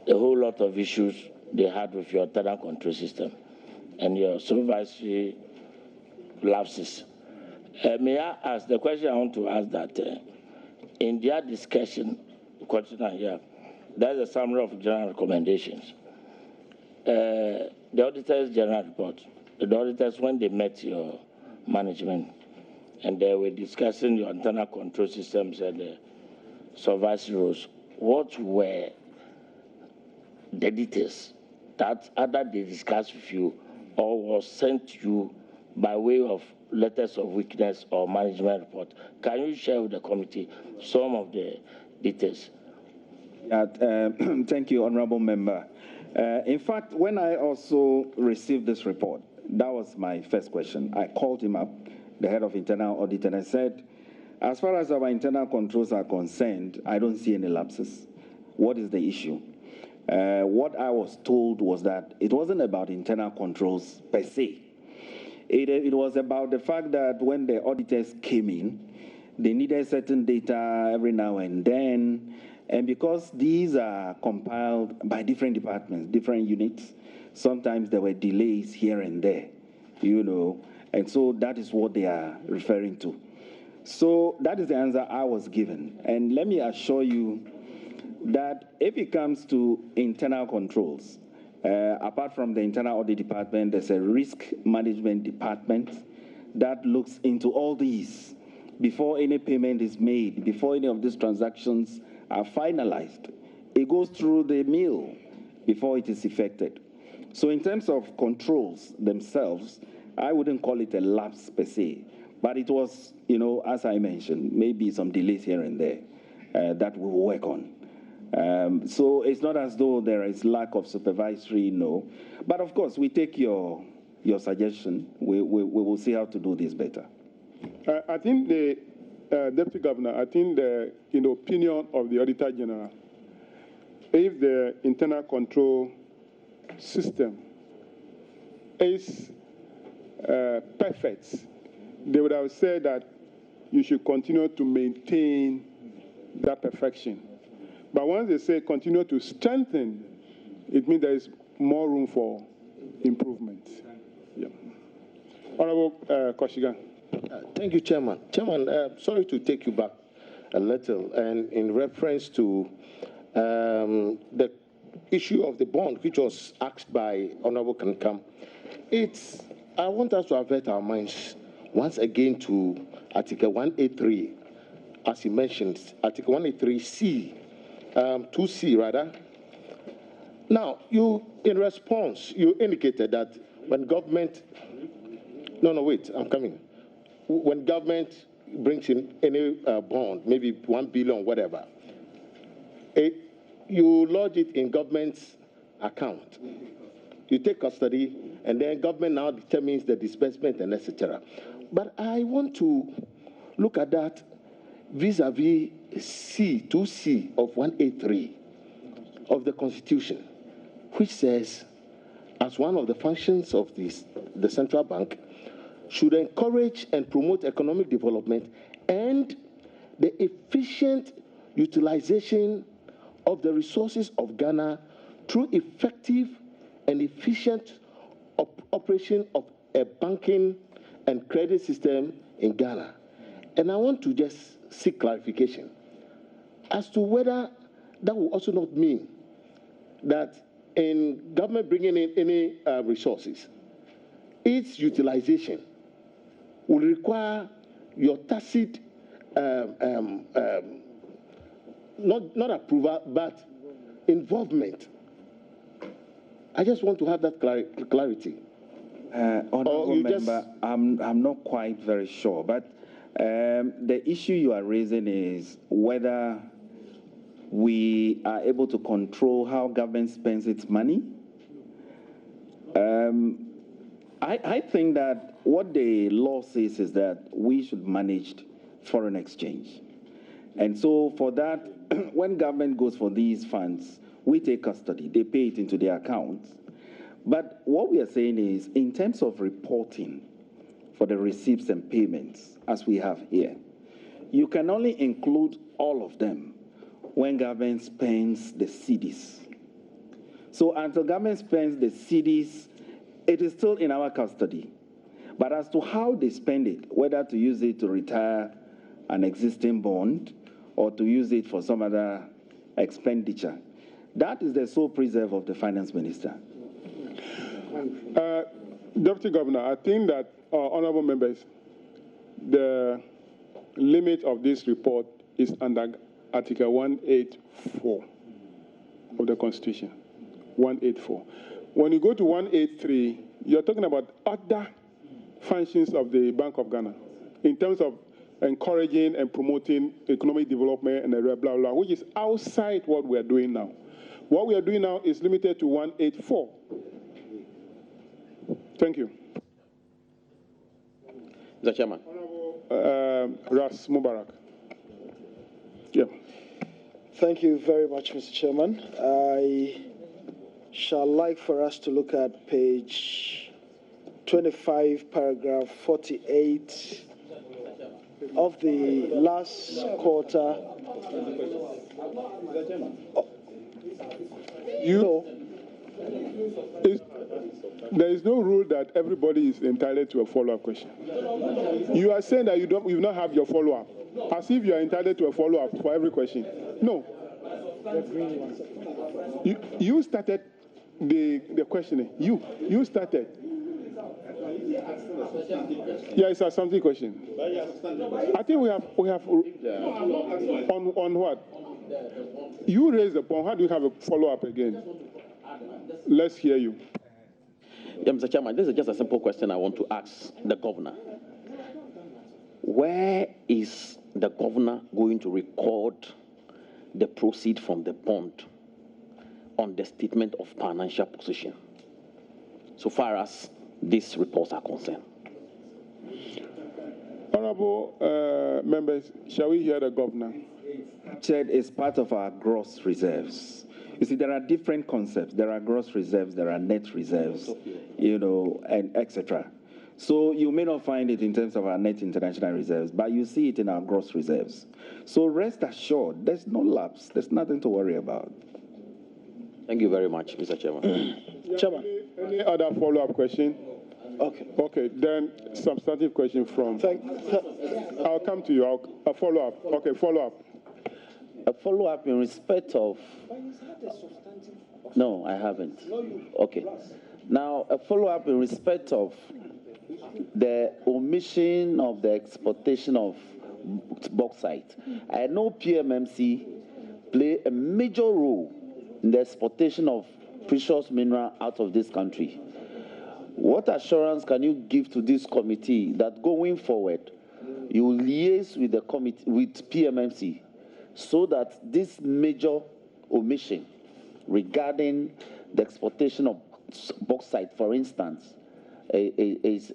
a whole lot of issues they had with your internal control system and your supervisory lapses. May I ask, the question I want to ask that in their discussion, question here, there's a summary of general recommendations. The auditor's general report, the auditors, when they met your management and they were discussing your internal control systems and the supervisory rules, what were the details that either they discussed with you or was sent to you by way of letters of weakness or management report? Can you share with the committee some of the details? Thank you, Honorable Member. In fact, when I also received this report, that was my first question. I called him up, the head of internal audit, and I said, as far as our internal controls are concerned, I don't see any lapses. What is the issue? What I was told was that it wasn't about internal controls per se. It was about the fact that when the auditors came in, they needed certain data every now and then, and because these are compiled by different departments, different units, sometimes there were delays here and there, you know, and so that is what they are referring to. So that is the answer I was given. And let me assure you that if it comes to internal controls, apart from the internal audit department, there's a risk management department that looks into all these before any payment is made, before any of these transactions are finalized. It goes through the mill before it is effected. So in terms of controls themselves, I wouldn't call it a lapse per se, but it was, you know, as I mentioned, maybe some delays here and there that we will work on. So it's not as though there is lack of supervisory, no. But of course, we take your suggestion. We will see how to do this better. I think the Deputy Governor, I think in the opinion of the Auditor General, if the internal control system is perfect, they would have said that you should continue to maintain that perfection. But once they say continue to strengthen, it means there is more room for improvement. Yeah. Honorable Koshigan. Thank you, Chairman. Chairman, sorry to take you back a little, and in reference to the issue of the bond, which was asked by Honorable Kankam, I want us to avert our minds once again to Article 183, as he mentioned, Article 183C, 2C rather, Now, you, in response, you indicated that when government, wait, I'm coming. When government brings in any bond, maybe 1 billion, whatever, you lodge it in government's account. You take custody, and then government now determines the disbursement and etc. But I want to look at that vis-a-vis C2C of 183 of the Constitution, which says, as one of the functions of the central bank, should encourage and promote economic development and the efficient utilization of the resources of Ghana through effective and efficient operation of a banking and credit system in Ghana. And I want to just seek clarification as to whether that will also not mean that in government bringing in any resources, its utilization will require your tacit, not approval, but involvement. I just want to have that clarity. Honorable member, I'm not quite very sure, but the issue you are raising is whether we are able to control how government spends its money. I think that what the law says is that we should manage foreign exchange. And so for that, when government goes for these funds, we take custody. They pay it into their accounts. But what we are saying is, in terms of reporting for the receipts and payments, as we have here, you can only include all of them when government spends the cedis. So until government spends the cedis, it is still in our custody. But as to how they spend it, whether to use it to retire an existing bond or to use it for some other expenditure, that is the sole preserve of the finance minister. Deputy Governor, I think that, honorable members, the limit of this report is under Article 184 of the Constitution. 184. When you go to 183, you're talking about other functions of the Bank of Ghana in terms of encouraging and promoting economic development and blah, blah, blah, which is outside what we are doing now. What we are doing now is limited to 184. Thank you. Mr. Chairman. Ras Mubarak. Yeah. Thank you very much, Mr. Chairman. I shall like for us to look at page 25, paragraph 48 of the last quarter. There is no rule that everybody is entitled to a follow-up question. You are saying that you do not have your follow-up, as if you are entitled to a follow-up for every question. No. You started the questioning. You started. Yeah, it's a something question. I think we have on what? You raised the point. How do you have a follow-up again? Let's hear you. Yeah, Mr. Chairman, this is just a simple question I want to ask the governor. Where is the governor going to record the proceeds from the bond on the statement of financial position, so far as these reports are concerned? Honorable members, shall we hear the governor? Said it's part of our gross reserves. You see, there are different concepts. There are gross reserves, there are net reserves, and etc. So you may not find it in terms of our net international reserves, but you see it in our gross reserves. So rest assured, there's no lapse. There's nothing to worry about. Thank you very much, Mr. Chairman. Chairman. Any other follow-up question? Okay. Okay, then substantive question from... I'll come to you. A follow-up. Okay, follow-up. A follow-up in respect of... No, I haven't. Okay. Now, a follow-up in respect of the omission of the exportation of bauxite. I know PMMC play a major role in the exportation of precious mineral out of this country. What assurance can you give to this committee that going forward, you will liaise with the committee, with PMMC, so that this major omission regarding the exportation of bauxite, for instance, is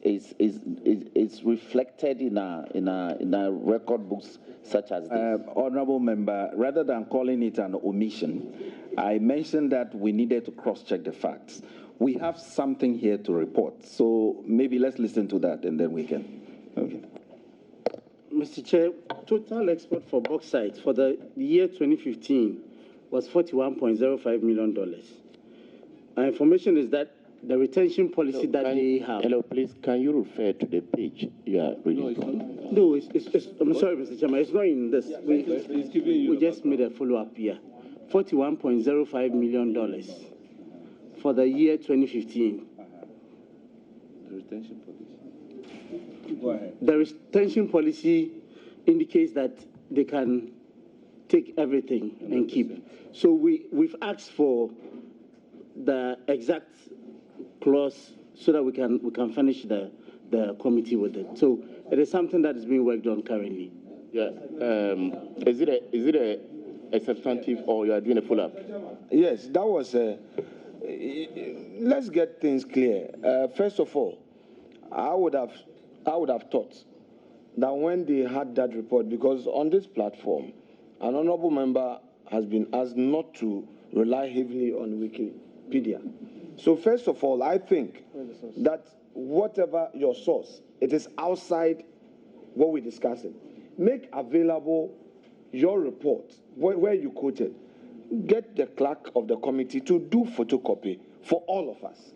reflected in our record books such as this? Honorable member, rather than calling it an omission, I mentioned that we needed to cross-check the facts. We have something here to report, so maybe let's listen to that and then we can. Okay. Mr. Chair, total export for bauxite for the year 2015 was $41.05 million. Our information is that the retention policy they have. Hello, please, can you refer to the page you are reading from? No, I'm sorry, Mr. Chairman, it's not in this. We just made a follow-up here. $41.05 million for the year 2015. The retention policy. Go ahead. The retention policy indicates that they can take everything and keep. So we've asked for the exact clause so that we can finish the committee with it. So it is something that is being worked on currently. Yeah. Is it a substantive or you are doing a follow-up? Yes, that was let's get things clear. First of all, I would have thought that when they had that report, because on this platform, an honorable member has been asked not to rely heavily on Wikipedia. So first of all, I think that whatever your source, it is outside what we're discussing. Make available your report where you quoted. Get the clerk of the committee to do photocopy for all of us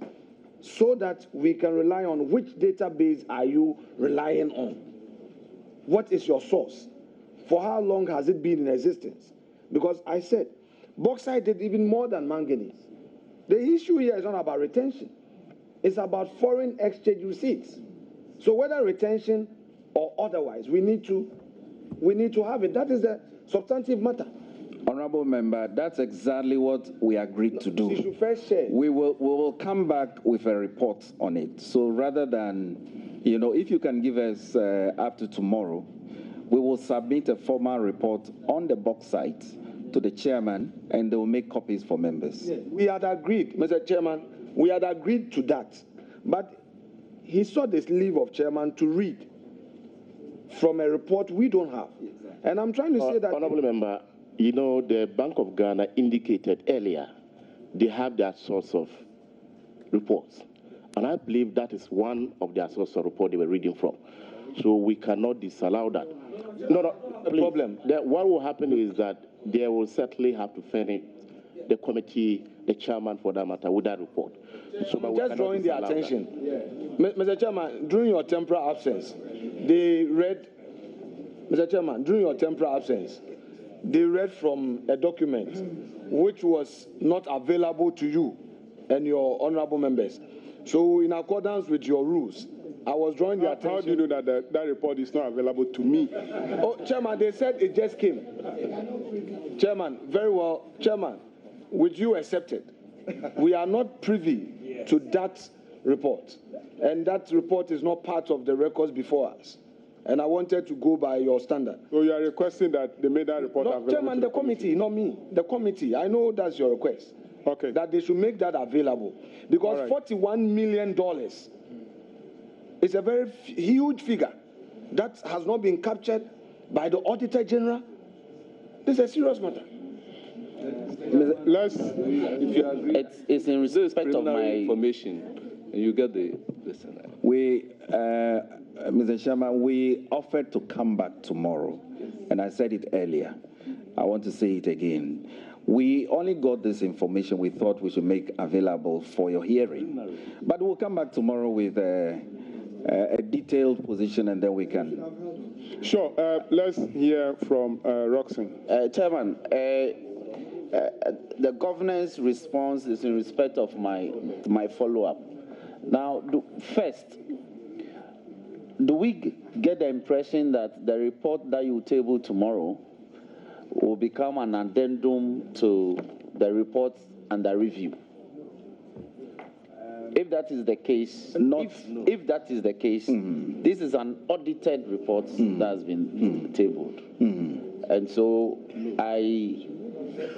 so that we can rely on which database are you relying on. What is your source? For how long has it been in existence? Because I said, bauxite did even more than manganese. The issue here is not about retention. It's about foreign exchange receipts. So whether retention or otherwise, we need to have it. That is the substantive matter. Honorable member, that's exactly what we agreed to do. You should first share. We will come back with a report on it. So rather than, if you can give us up to tomorrow, we will submit a formal report on the bauxite to the chairman, and they will make copies for members. Yes, we had agreed, Mr. Chairman, we had agreed to that. But he saw this leave of chairman to read from a report we don't have. And I'm trying to say that... Honorable member, the Bank of Ghana indicated earlier they have their source of reports. And I believe that is one of their source of report they were reading from. So we cannot disallow that. No, problem. What will happen is that they will certainly have to furnish the committee, the chairman for that matter, with that report. So just drawing their attention. Mr. Chairman, during your temporal absence, they read, Mr. Chairman, during your temporal absence, they read from a document which was not available to you and your honorable members. So in accordance with your rules, I was drawing their attention. How do you know that that report is not available to me? Oh, Chairman, they said it just came. Chairman, very well. Chairman, with you accepted, we are not privy to that report. And that report is not part of the records before us. And I wanted to go by your standard. So you are requesting that they made that report available? Chairman, the committee, not me. The committee. I know that's your request. Okay. That they should make that available. Because $41 million is a very huge figure that has not been captured by the Auditor General. This is a serious matter. If you agree, it's in respect of my information, and you get the Mr. Chairman, we offered to come back tomorrow, and I said it earlier. I want to say it again. We only got this information we thought we should make available for your hearing. But we'll come back tomorrow with a detailed position, and then we can. Sure. Let's hear from Roxanne. Chairman, the governor's response is in respect of my follow-up. Now, first, do we get the impression that the report that you table tomorrow will become an addendum to the report under review? If that is the case, if that is the case, this is an audited report that has been tabled. And so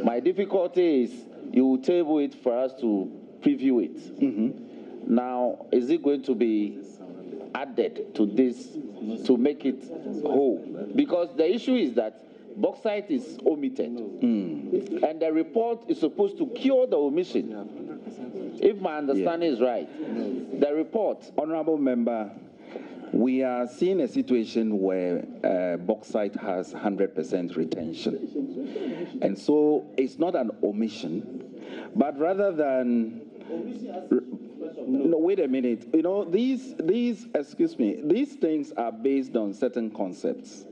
my difficulty is you will table it for us to preview it. Now, is it going to be added to this to make it whole? Because the issue is that bauxite is omitted, and the report is supposed to cure the omission. If my understanding is right, the report... Honorable Member, we are seeing a situation where bauxite has 100% retention. And so it's not an omission, but rather than... No, wait a minute. You know, these things are based on certain concepts.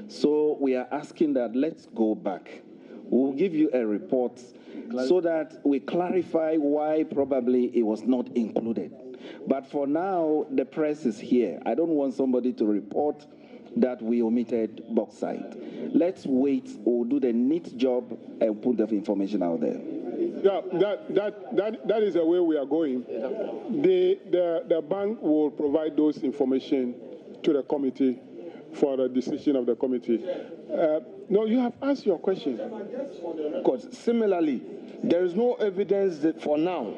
So we are asking that let's go back. We'll give you a report so that we clarify why probably it was not included. But for now, the press is here. I don't want somebody to report that we omitted bauxite. Let's wait. We'll do the neat job and put the information out there. Yeah, that is the way we are going. The bank will provide those information to the committee for the decision of the committee. No, you have asked your question. Because similarly, there is no evidence that for now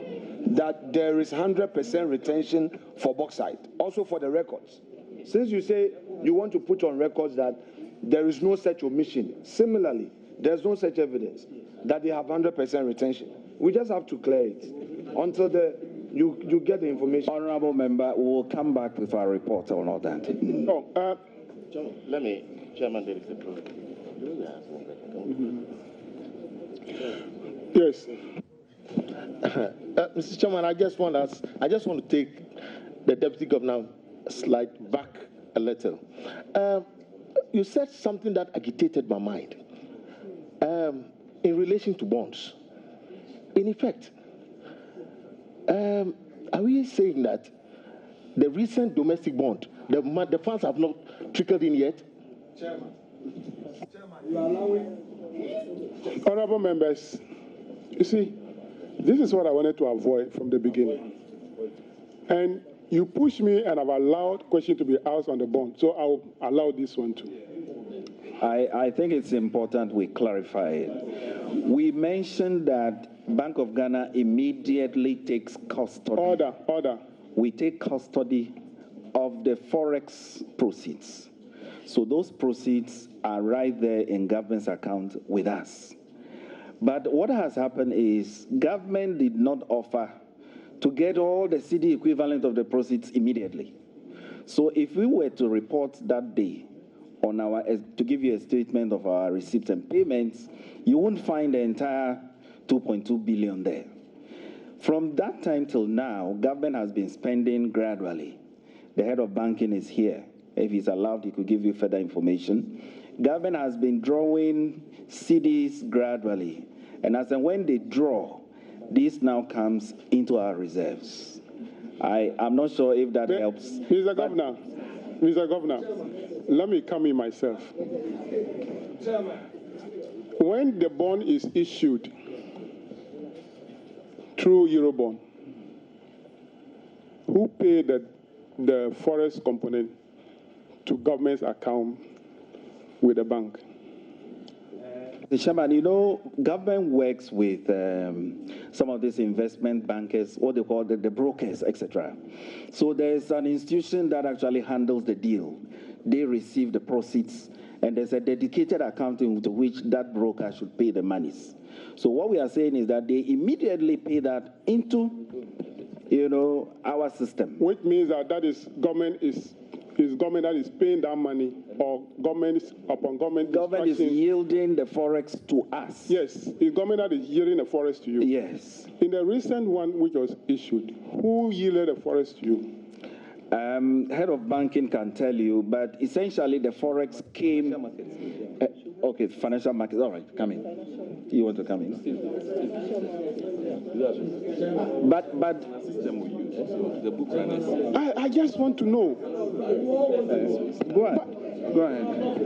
that there is 100% retention for bauxite, also for the records. Since you say you want to put on records that there is no such omission, similarly, there's no such evidence that they have 100% retention. We just have to clear it until you get the information. Honorable Member, we'll come back with our report on all that. Let me, Chairman, there is a problem. Yes. Mr. Chairman, I just want to take the Deputy Governor slide back a little. You said something that agitated my mind in relation to bonds. In effect, are we saying that the recent domestic bond, the funds have not trickled in yet? Chairman, you are allowing... Honorable members, you see, this is what I wanted to avoid from the beginning. And you push me and I've allowed question to be asked on the bond, so I'll allow this one too. I think it's important we clarify it. We mentioned that Bank of Ghana immediately takes custody. Order. We take custody of the forex proceeds. So those proceeds are right there in government's account with us. But what has happened is government did not offer to get all the CD equivalent of the proceeds immediately. So if we were to report that day on our, to give you a statement of our receipts and payments, you won't find the entire 2.2 billion there. From that time till now, government has been spending gradually. The head of banking is here. If he's allowed, he could give you further information. Government has been drawing CDs gradually. And as and when they draw, this now comes into our reserves. I'm not sure if that helps. Mr. Governor, let me come in myself. When the bond is issued through Eurobond, who paid the forest component to government's account with the bank? Mr. Chairman, you know, government works with some of these investment bankers, what they call the brokers, etc. So there's an institution that actually handles the deal. They receive the proceeds, and there's a dedicated account into which that broker should pay the monies. So what we are saying is that they immediately pay that into, our system. Which means that is government that is paying that money, or government is yielding the forex to us. Yes, it's government that is yielding the forex to you. Yes. In the recent one which was issued, who yielded the forex to you? Head of banking can tell you, but essentially the forex came. Okay, financial markets. All right, come in. You want to come in? But I just want to know. Go ahead.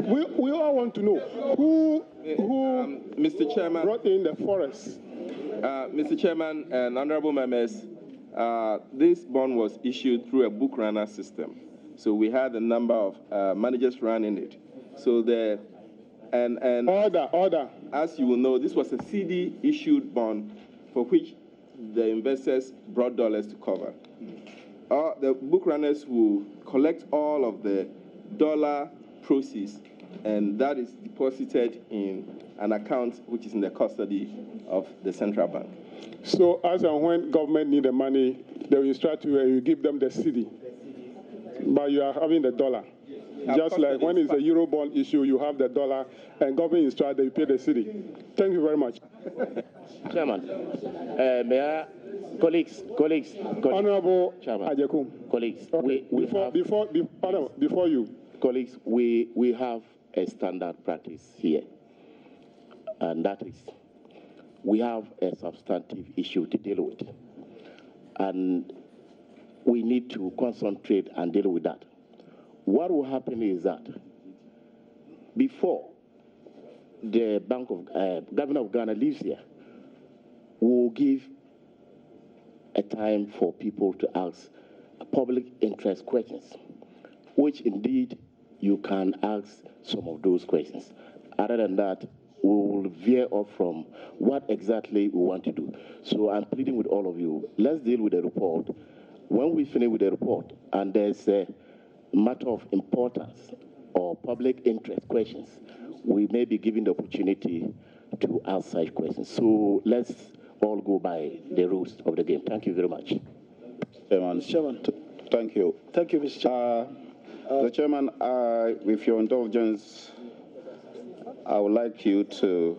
We all want to know who Mr. Chairman, brought in the forex. Mr. Chairman and honorable members, This bond was issued through a book runner system. So we had a number of managers running it. So Order. As you will know, this was a CD issued bond for which the investors brought dollars to cover. The book runners will collect all of the dollar proceeds, and that is deposited in an account which is in the custody of the central bank. So as and when government need the money, they will instruct you and you give them the CD. But you are having the dollar. Just like when it's a Eurobond issue, you have the dollar, and government instruct that you pay the CD. Thank you very much. Chairman, colleagues. Honorable Chairman, Ajekum. colleagues, Okay. Before you. Colleagues, we have a standard practice here, and that is we have a substantive issue to deal with, and we need to concentrate and deal with that. What will happen is that before the Governor of Ghana leaves here, we will give a time for people to ask public interest questions, which indeed you can ask some of those questions. Other than that, we will veer off from what exactly we want to do. So I'm pleading with all of you, let's deal with the report. When we finish with the report and there's a matter of importance or public interest questions, we may be given the opportunity to ask such questions. So let's all go by the rules of the game. Thank you very much. Chairman. Thank you. Thank you, Mr. Chairman. The Chairman, with your indulgence, I would like you to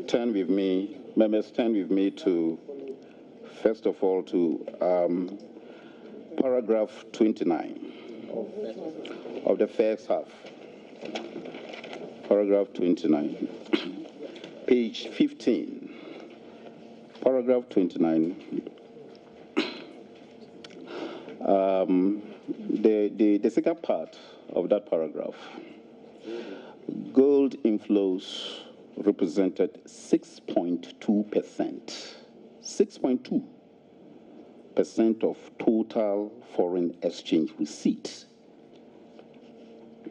turn with me, members turn with me to, first of all, to paragraph 29 of the first half. Paragraph 29, page 15. Paragraph 29. The second part of that paragraph, gold inflows represented 6.2%. 6.2% of total foreign exchange receipts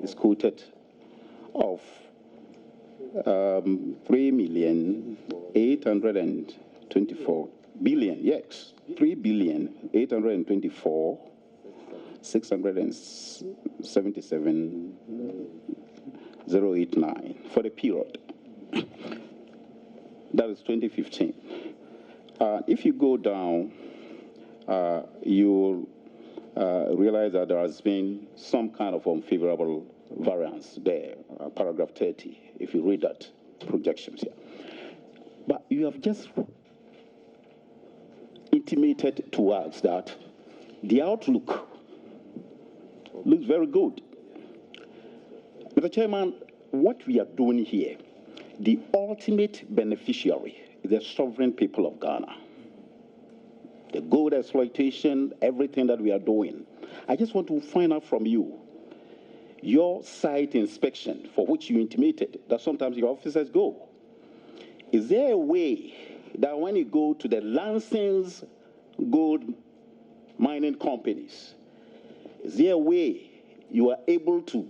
is quoted of 3,824 billion, yes, 3,824 677,089 for the period. That is 2015. If you go down, you'll realize that there has been some kind of unfavorable variance there, paragraph 30, if you read that projections here. But you have just intimated to us that the outlook looks very good. Mr. Chairman, what we are doing here, the ultimate beneficiary is the sovereign people of Ghana. The gold exploitation, everything that we are doing. I just want to find out from you, your site inspection, for which you intimated that sometimes your officers go. Is there a way that when you go to the licensed gold mining companies, is there a way you are able to,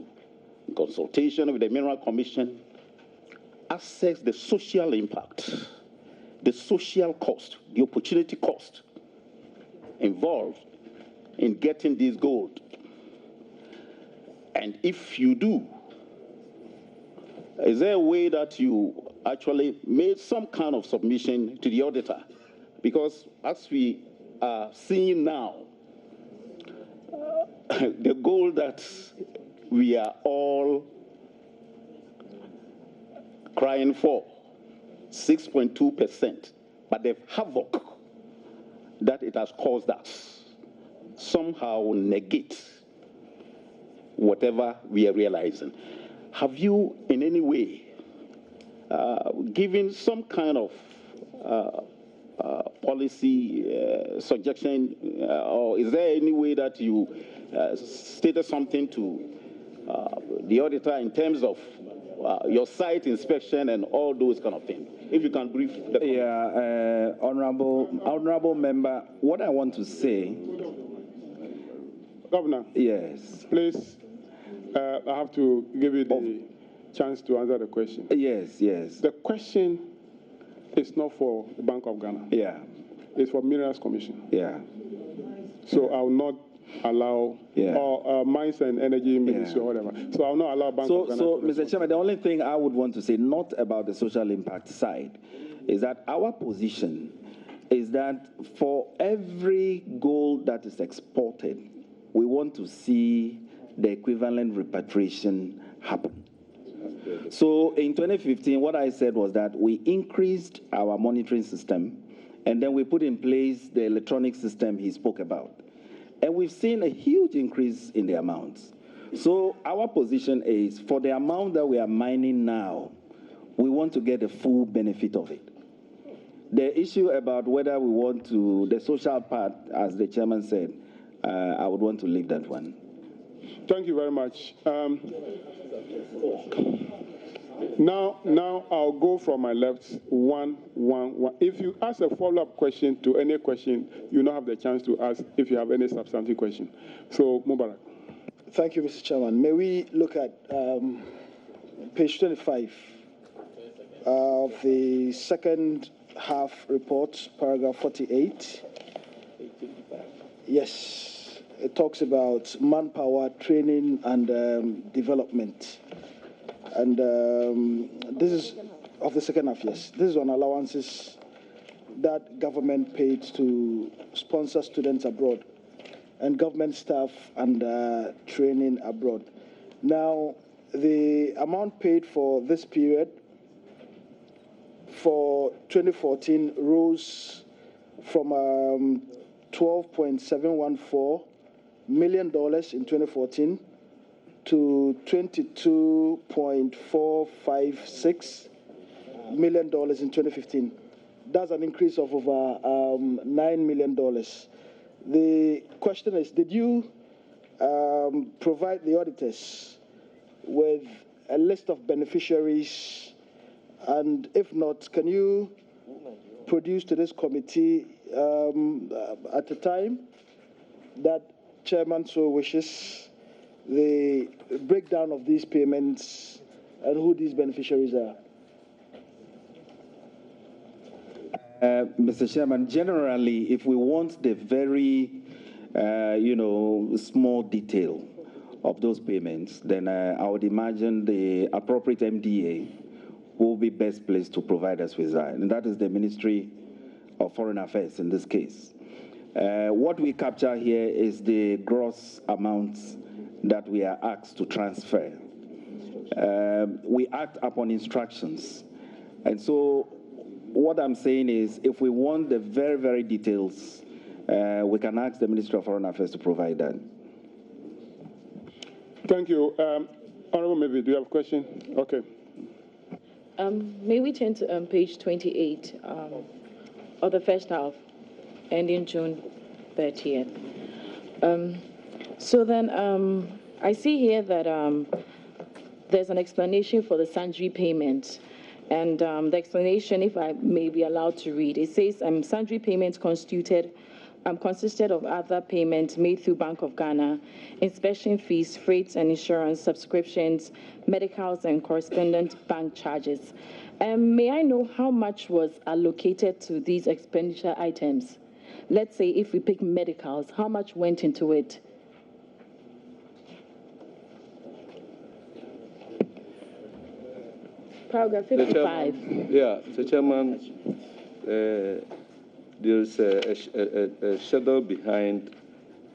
in consultation with the Mineral Commission, assess the social impact, the social cost, the opportunity cost involved in getting this gold? And if you do, is there a way that you actually made some kind of submission to the auditor? Because as we are seeing now, the goal that we are all crying for, 6.2%, but the havoc that it has caused us somehow negate whatever we are realizing. Have you in any way given some kind of policy suggestion, or is there any way that you stated something to the auditor in terms of your site inspection and all those kind of things. If you can brief the honorable member, what I want to say. Governor. Yes. Please, I have to give you the chance to answer the question. Yes, yes. The question is not for the Bank of Ghana. Yeah. It's for Minerals Commission. Yeah. So I will not allow, or Mines and Energy Ministry or whatever. So I will not allow Bank of Ghana. So, Mr. Chairman, the only thing I would want to say, not about the social impact side, is that our position is that for every gold that is exported, we want to see the equivalent repatriation happen. So in 2015, what I said was that we increased our monitoring system, and then we put in place the electronic system he spoke about. And we've seen a huge increase in the amounts. So our position is, for the amount that we are mining now, we want to get the full benefit of it. The issue about whether we want to, the social part, as the chairman said, I would want to leave that one. Thank you very much. Now I'll go from my left, one. If you ask a follow-up question to any question, you now have the chance to ask if you have any substantive question. So, Mubarak. Thank you, Mr. Chairman. May we look at page 25 of the second half report, paragraph 48. Yes, it talks about manpower, training, and development. And this is of the second half, yes. This is on allowances that government paid to sponsor students abroad and government staff and training abroad. Now, the amount paid for this period for 2014 rose from $12.714 million in 2014 to $22.456 million in 2015. That's an increase of over $9 million. The question is, did you provide the auditors with a list of beneficiaries? And if not, can you produce to this committee at the time that chairman so wishes the breakdown of these payments and who these beneficiaries are? Mr. Chairman, generally, if we want the very, small detail of those payments, then I would imagine the appropriate MDA will be best placed to provide us with that, and that is the Ministry of Foreign Affairs in this case. What we capture here is the gross amounts that we are asked to transfer. We act upon instructions. And so what I'm saying is, if we want the very, very details, we can ask the Ministry of Foreign Affairs to provide that. Thank you. Honorable Maybe, do you have a question? Okay. May we turn to page 28 of the first half, ending June 30th. So then I see here that there's an explanation for the Sundry payment. And the explanation, if I may be allowed to read, it says Sundry payments consisted of other payments made through Bank of Ghana, inspection fees, freights and insurance, subscriptions, medicals and correspondent bank charges. May I know how much was allocated to these expenditure items? Let's say if we pick medicals, how much went into it? Paragraph 55. Mr. Chairman, there's a schedule behind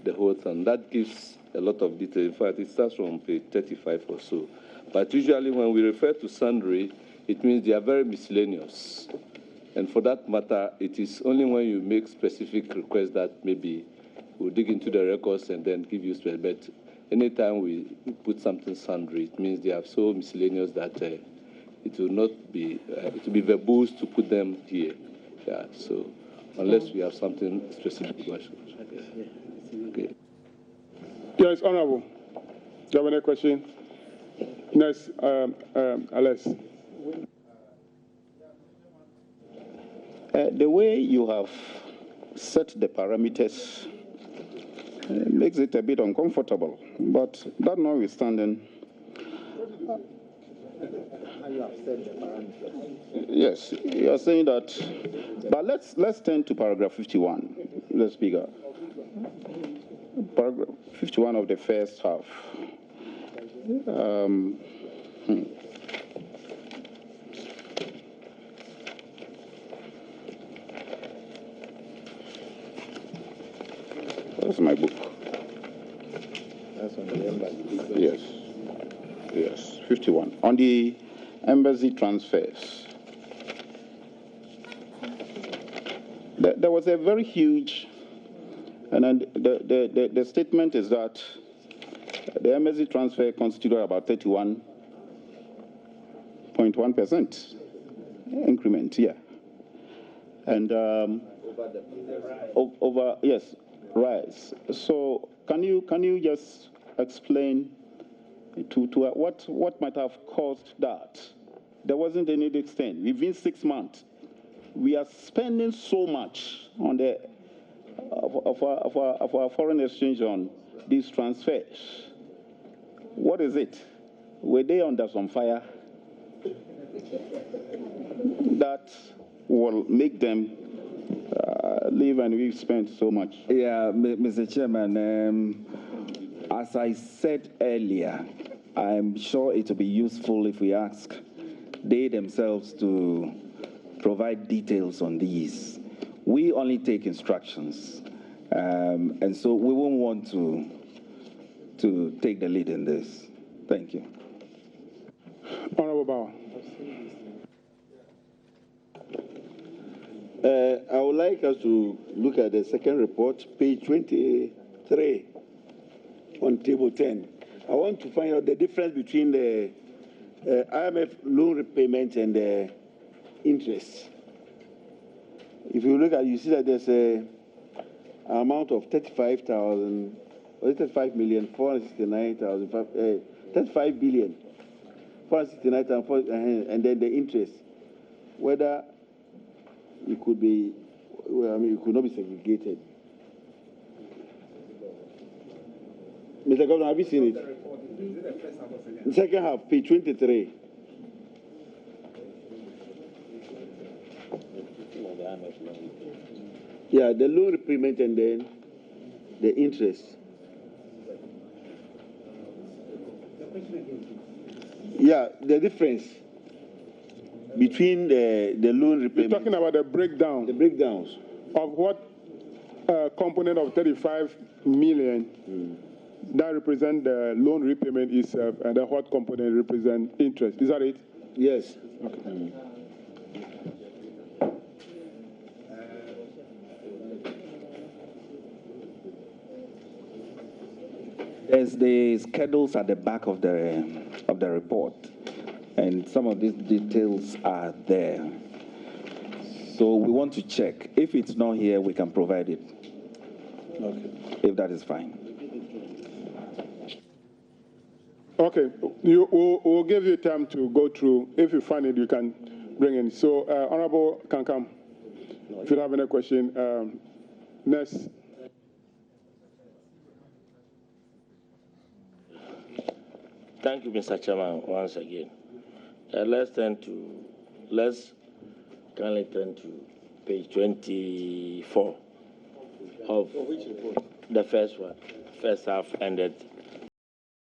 the whole thing that gives a lot of detail. In fact, it starts from page 35 or so. But usually when we refer to Sundry, it means they are very miscellaneous. And for that matter, it is only when you make specific requests that maybe we'll dig into the records and then give you special. But anytime we put something Sundry, it means they are so miscellaneous that it will not be, it will be verbose to put them here. Yeah, so unless we have something specific. Okay. Yes, Honorable. Do you have any question? Next, Alex. The way you have set the parameters makes it a bit uncomfortable, but that notwithstanding, yes, you are saying that, but let's turn to paragraph 51. Let's bigger. Paragraph 51 of the first half. That's my book. That's on the embassy. Yes. Yes, 51. On the embassy transfers. There was a very huge, and then the statement is that the embassy transfer constituted about 31.1% increment, yeah. And over, yes, rise. So can you just explain to what might have caused that? There wasn't any extent. Within 6 months, we are spending so much on the of our foreign exchange on these transfers. What is it? Were they under some fire that will make them leave and we've spent so much? Yeah, Mr. Chairman, as I said earlier, I'm sure it will be useful if we ask they themselves to provide details on these. We only take instructions, and so we won't want to take the lead in this. Thank you. Honorable Bauer. I would like us to look at the second report, page 23 on table 10. I want to find out the difference between the IMF loan repayment and the interest. If you look at, you see that there's an amount of 35 billion, 469,000, and then the interest. Whether it could be, well, I mean, it could not be segregated. Mr. Governor, have you seen it? The second half, page 23. Yeah, the loan repayment and then the interest. Yeah, the difference between the loan repayment. You're talking about the breakdown. The breakdowns. Of what component of 35 million that represent the loan repayment itself, and then what component represent interest. Is that it? Yes. Okay. There's the schedules at the back of the report, and some of these details are there. So we want to check. If it's not here, we can provide it. Okay. If that is fine. Okay, we'll give you time to go through. If you find it, you can bring in. So, Honorable Kankam, if you have any question, next. Thank you, Mr. Chairman, once again. Let's kindly turn to page 24 of the first one, first half ended